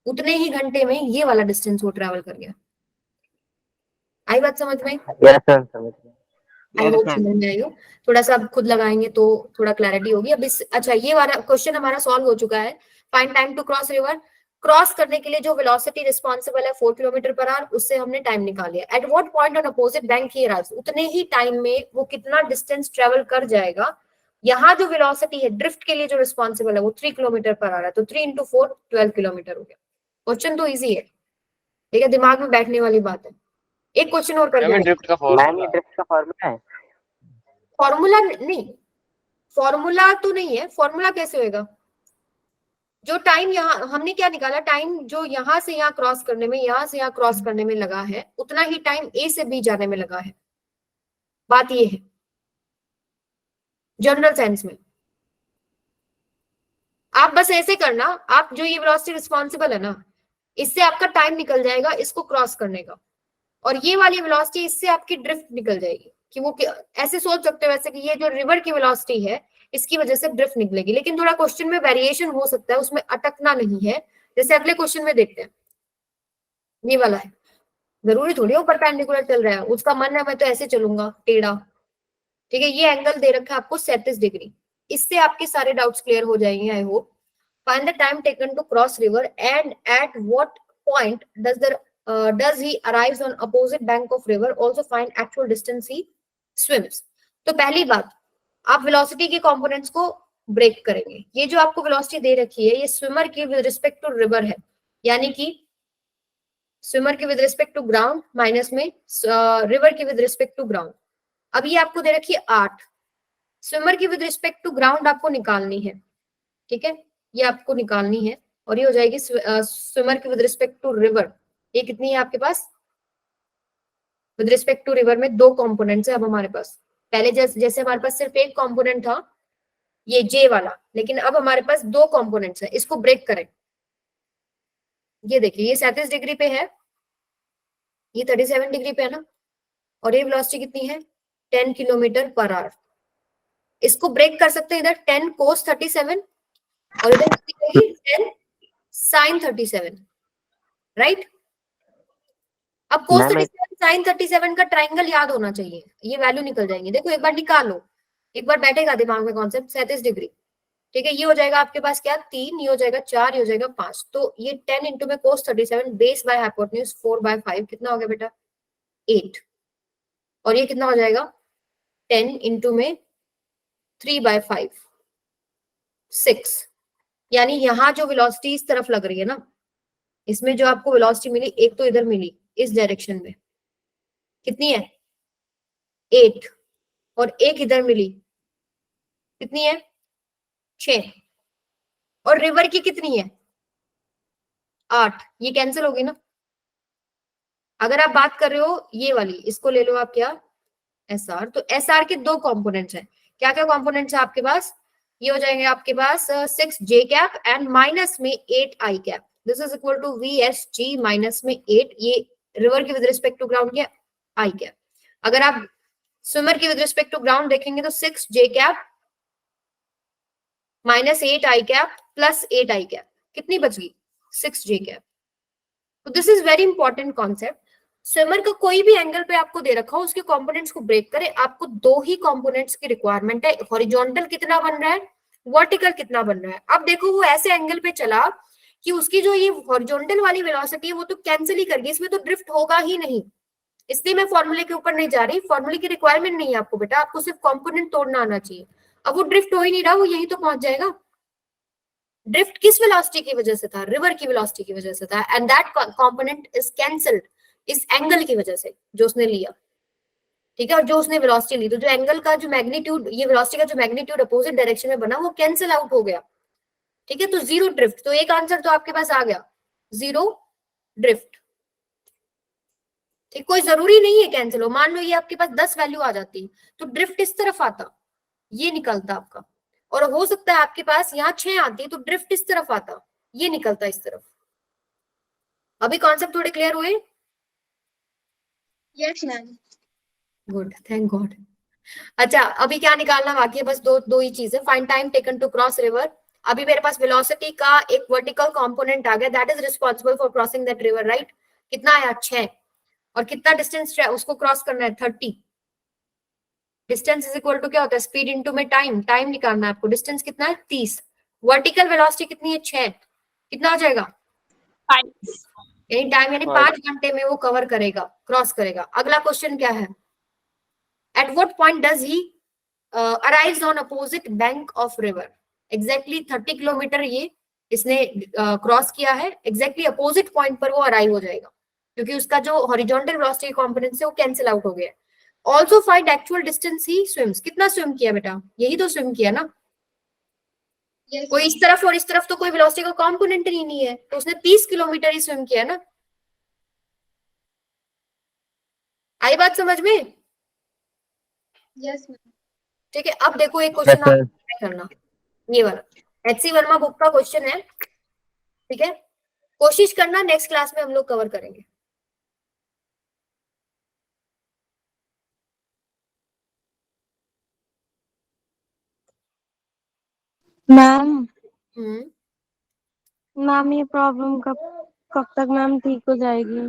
उतने ही घंटे में ये वाला डिस्टेंस वो ट्रेवल कर गया। आई बात समझ में? समझ गया। आई होप समझ में आई हो। थोड़ा सा आप खुद लगाएंगे तो थोड़ा क्लैरिटी होगी। अब अच्छा, ये वाला क्वेश्चन हमारा सॉल्व हो चुका है। Find time to cross river. Cross करने के लिए जो वेलोसिटी रिस्पॉन्सिबल है 4 किलोमीटर पर आवर, उससे हमने टाइम निकाल लिया। Eight what point on opposite bank he rise, उतने ही टाइम में वो कितना डिस्टेंस ट्रेवल कर जाएगा। यहाँ जो वेलोसिटी है ड्रिफ्ट के लिए जो रिस्पॉन्सिबल है वो 3 किलोमीटर पर आवर है, तो 3 × 4 12 किलोमीटर हो गया। क्वेश्चन तो इजी है, ठीक है, दिमाग में बैठने वाली बात है। एक क्वेश्चन और कर ड्रिफ्ट का फॉर्मूला है। फॉर्मूला नहीं, फॉर्मूला तो नहीं है। फॉर्मूला कैसे होएगा? जो टाइम यहाँ हमने क्या निकाला, टाइम जो यहाँ से यहाँ क्रॉस करने में, यहाँ से यहाँ क्रॉस करने में लगा है, उतना ही टाइम ए से बी जाने में लगा है। बात ये है जनरल सेंस में। आप बस ऐसे करना, आप जो ये वेलोसिटी रिस्पॉन्सिबल है ना, इससे आपका टाइम निकल जाएगा इसको क्रॉस करने का, और ये वाली वेलोसिटी इससे आपकी ड्रिफ्ट निकल जाएगी। कि वो ऐसे सोच सकते हो वैसे कि ये जो रिवर की वेलोसिटी है इसकी वजह से ड्रिफ्ट निकलेगी, लेकिन थोड़ा क्वेश्चन में वेरिएशन हो सकता है, उसमें अटकना नहीं है। जैसे अगले क्वेश्चन में देखते हैं, ये वाला है, जरूरी थोड़ी हो परपेंडिकुलर चल रहा है, उसका मन है मैं तो ऐसे चलूंगा टेढ़ा, ठीक है। ये एंगल दे रखा है आपको 37 डिग्री। इससे आपके सारे डाउट्स क्लियर हो जाएंगे I hope. Find the time taken to cross river and at what point does he arrives on opposite bank of river, also find actual distance he swims। तो पहली बात, आप वेलोसिटी के कंपोनेंट्स को ब्रेक करेंगे। ये जो आपको वेलोसिटी दे रखी है ये स्विमर की विद रिस्पेक्ट टू रिवर है, यानी कि स्विमर की with respect to ground minus में रिवर की विद रिस्पेक्ट टू ग्राउंड। अब ये आपको दे रखी है 8, स्विमर की विद रिस्पेक्ट टू ग्राउंड आपको निकालनी है, ठीक है, ये आपको निकालनी है, और ये हो जाएगी स्विमर की विद रिस्पेक्ट टू रिवर। ये कितनी है आपके पास? विद रिस्पेक्ट टू रिवर में 2 कंपोनेंट्स है अब हमारे पास। पहले जैसे हमारे पास सिर्फ एक कंपोनेंट था ये जे वाला, लेकिन अब हमारे पास 2 कंपोनेंट्स है। इसको ब्रेक करें, ये देखिए ये 37 डिग्री पे है, ये 37 डिग्री पे है ना, और ये वेलोसिटी कितनी है 10 किलोमीटर पर आवर। इसको ब्रेक कर सकते हैं, इधर 10 cos 37 और इधर 10 sin 37, राइट। अब cos मैम 37 sin 37 का ट्राइंगल याद होना चाहिए, ये वैल्यू निकल जाएंगी। देखो एक बार निकालो, एक बार बैठेगा दिमाग में कॉन्सेप्ट। 37 डिग्री, ठीक है, ये हो जाएगा आपके पास क्या 3, ये हो जाएगा 4, ये हो जाएगा 5। तो ये 10 इंटू में cos 37 बेस बाय हाइपोटेन्यूज 4/5 कितना हो गया बेटा 8, और ये कितना हो जाएगा 10 इंटू में 3/5 6। यानी यहाँ जो वेलोसिटी इस तरफ लग रही है ना, इसमें जो आपको वेलोसिटी मिली, एक तो इधर मिली इस डायरेक्शन में, कितनी है 8, और एक इधर मिली कितनी है 6, और रिवर की कितनी है 8। ये कैंसिल होगी ना। अगर आप बात कर रहे हो ये वाली, इसको ले लो आप क्या एस आर, तो एस आर के दो कंपोनेंट्स हैं। क्या क्या कंपोनेंट्स है आपके पास, ये हो जाएंगे आपके पास 6 जे कैप एंड माइनस में 8 I cap. This is equal to V S G minus में 8, ये रिवर की विद रिस्पेक्ट टू ग्राउंड क्या आई कैप। अगर आप स्विमर की विद रिस्पेक्ट टू ग्राउंड देखेंगे तो 6 J cap minus 8 I cap plus 8 I cap, कितनी बच गई 6 जे कैप। तो this is very important concept. Swimmer का कोई भी एंगल पे आपको दे रखा हो, उसके कंपोनेंट्स को ब्रेक करें, आपको दो ही कंपोनेंट्स की रिक्वायरमेंट है, हॉरिजॉन्टल कितना बन रहा है, वर्टिकल कितना बन रहा है। अब देखो वो ऐसे एंगल पे चला कि उसकी जो ये हॉरिजॉन्टल वाली वेलोसिटी है वो तो कैंसिल ही कर गई, इसमें तो ड्रिफ्ट होगा ही नहीं। इसलिए मैं फॉर्मूले के ऊपर नहीं जा रही, फॉर्मूले की रिक्वायरमेंट नहीं है आपको बेटा, आपको सिर्फ कंपोनेंट तोड़ना आना चाहिए। अब वो ड्रिफ्ट हो ही नहीं रहा, वो यही तो पहुंच जाएगा। ड्रिफ्ट किस वेलोसिटी की वजह से था, रिवर की वेलोसिटी की वजह से था, and that component is cancelled इस एंगल की वजह से जो उसने लिया, ठीक है, और जो उसने वेलोसिटी ली, तो जो एंगल का जो मैग्नीट्यूड, ये वेलोसिटी का जो मैग्नीट्यूड अपोजिट डायरेक्शन में बना वो कैंसिल आउट हो गया, ठीक है। तो जीरो ड्रिफ्ट, तो एक आंसर तो आपके पास आ गया जीरो ड्रिफ्ट, ठीक। कोई जरूरी नहीं है कैंसिल हो, मान लो ये आपके पास 10 वैल्यू आ जाती तो ड्रिफ्ट इस तरफ आता, ये निकलता आपका, और हो सकता है आपके पास यहाँ 6 आती तो ड्रिफ्ट इस तरफ आता, ये निकलता इस तरफ। अभी कॉन्सेप्ट थोड़े क्लियर हुए? Yes, ma'am. Good, thank God. अच्छा अभी क्या निकालना बाकी है, बस दो ही चीजें। Find time taken to cross river. अभी मेरे पास वेलोसिटी का एक वर्टिकल कंपोनेंट आ गया, that is responsible for crossing that river, right. कितना आया 6, और कितना डिस्टेंस उसको क्रॉस करना है 30। डिस्टेंस इज इक्वल टू क्या होता है स्पीड इनटू में टाइम, टाइम निकालना है आपको। डिस्टेंस कितना है 30, वर्टिकल वेलोसिटी कितनी है 6, कितना हो जाएगा 5. यानी टाइम, यानी 5 घंटे में वो कवर करेगा, क्रॉस करेगा। अगला क्वेश्चन क्या है, eight what point does he arrives on opposite bank of river. Exactly 30 kilometre ये इसने क्रॉस किया है, एग्जैक्टली अपोजिट पॉइंट पर वो अराइव हो जाएगा, क्योंकि उसका जो हॉरिजॉन्टल वेलोसिटी कंपोनेंट है वो कैंसिल आउट हो गया है। ऑल्सो फाइंड एक्चुअल डिस्टेंस ही स्विम्स, कितना स्विम किया बेटा, यही तो स्विम किया ना। Yes. कोई इस तरफ और इस तरफ तो कोई वेलोसिटी का कंपोनेंट ही नहीं है, तो उसने 30 किलोमीटर ही स्विम किया ना। आई बात समझ में? Yes, ma'am. ठीक है, अब देखो एक क्वेश्चन आप करना, ये वाला एचसी वर्मा बुक का क्वेश्चन है, ठीक है। कोशिश करना नेक्स्ट क्लास में हम लोग कवर करेंगे। मैम हम्म, मैम ये प्रॉब्लम कब कब तक मैम ठीक हो जाएगी?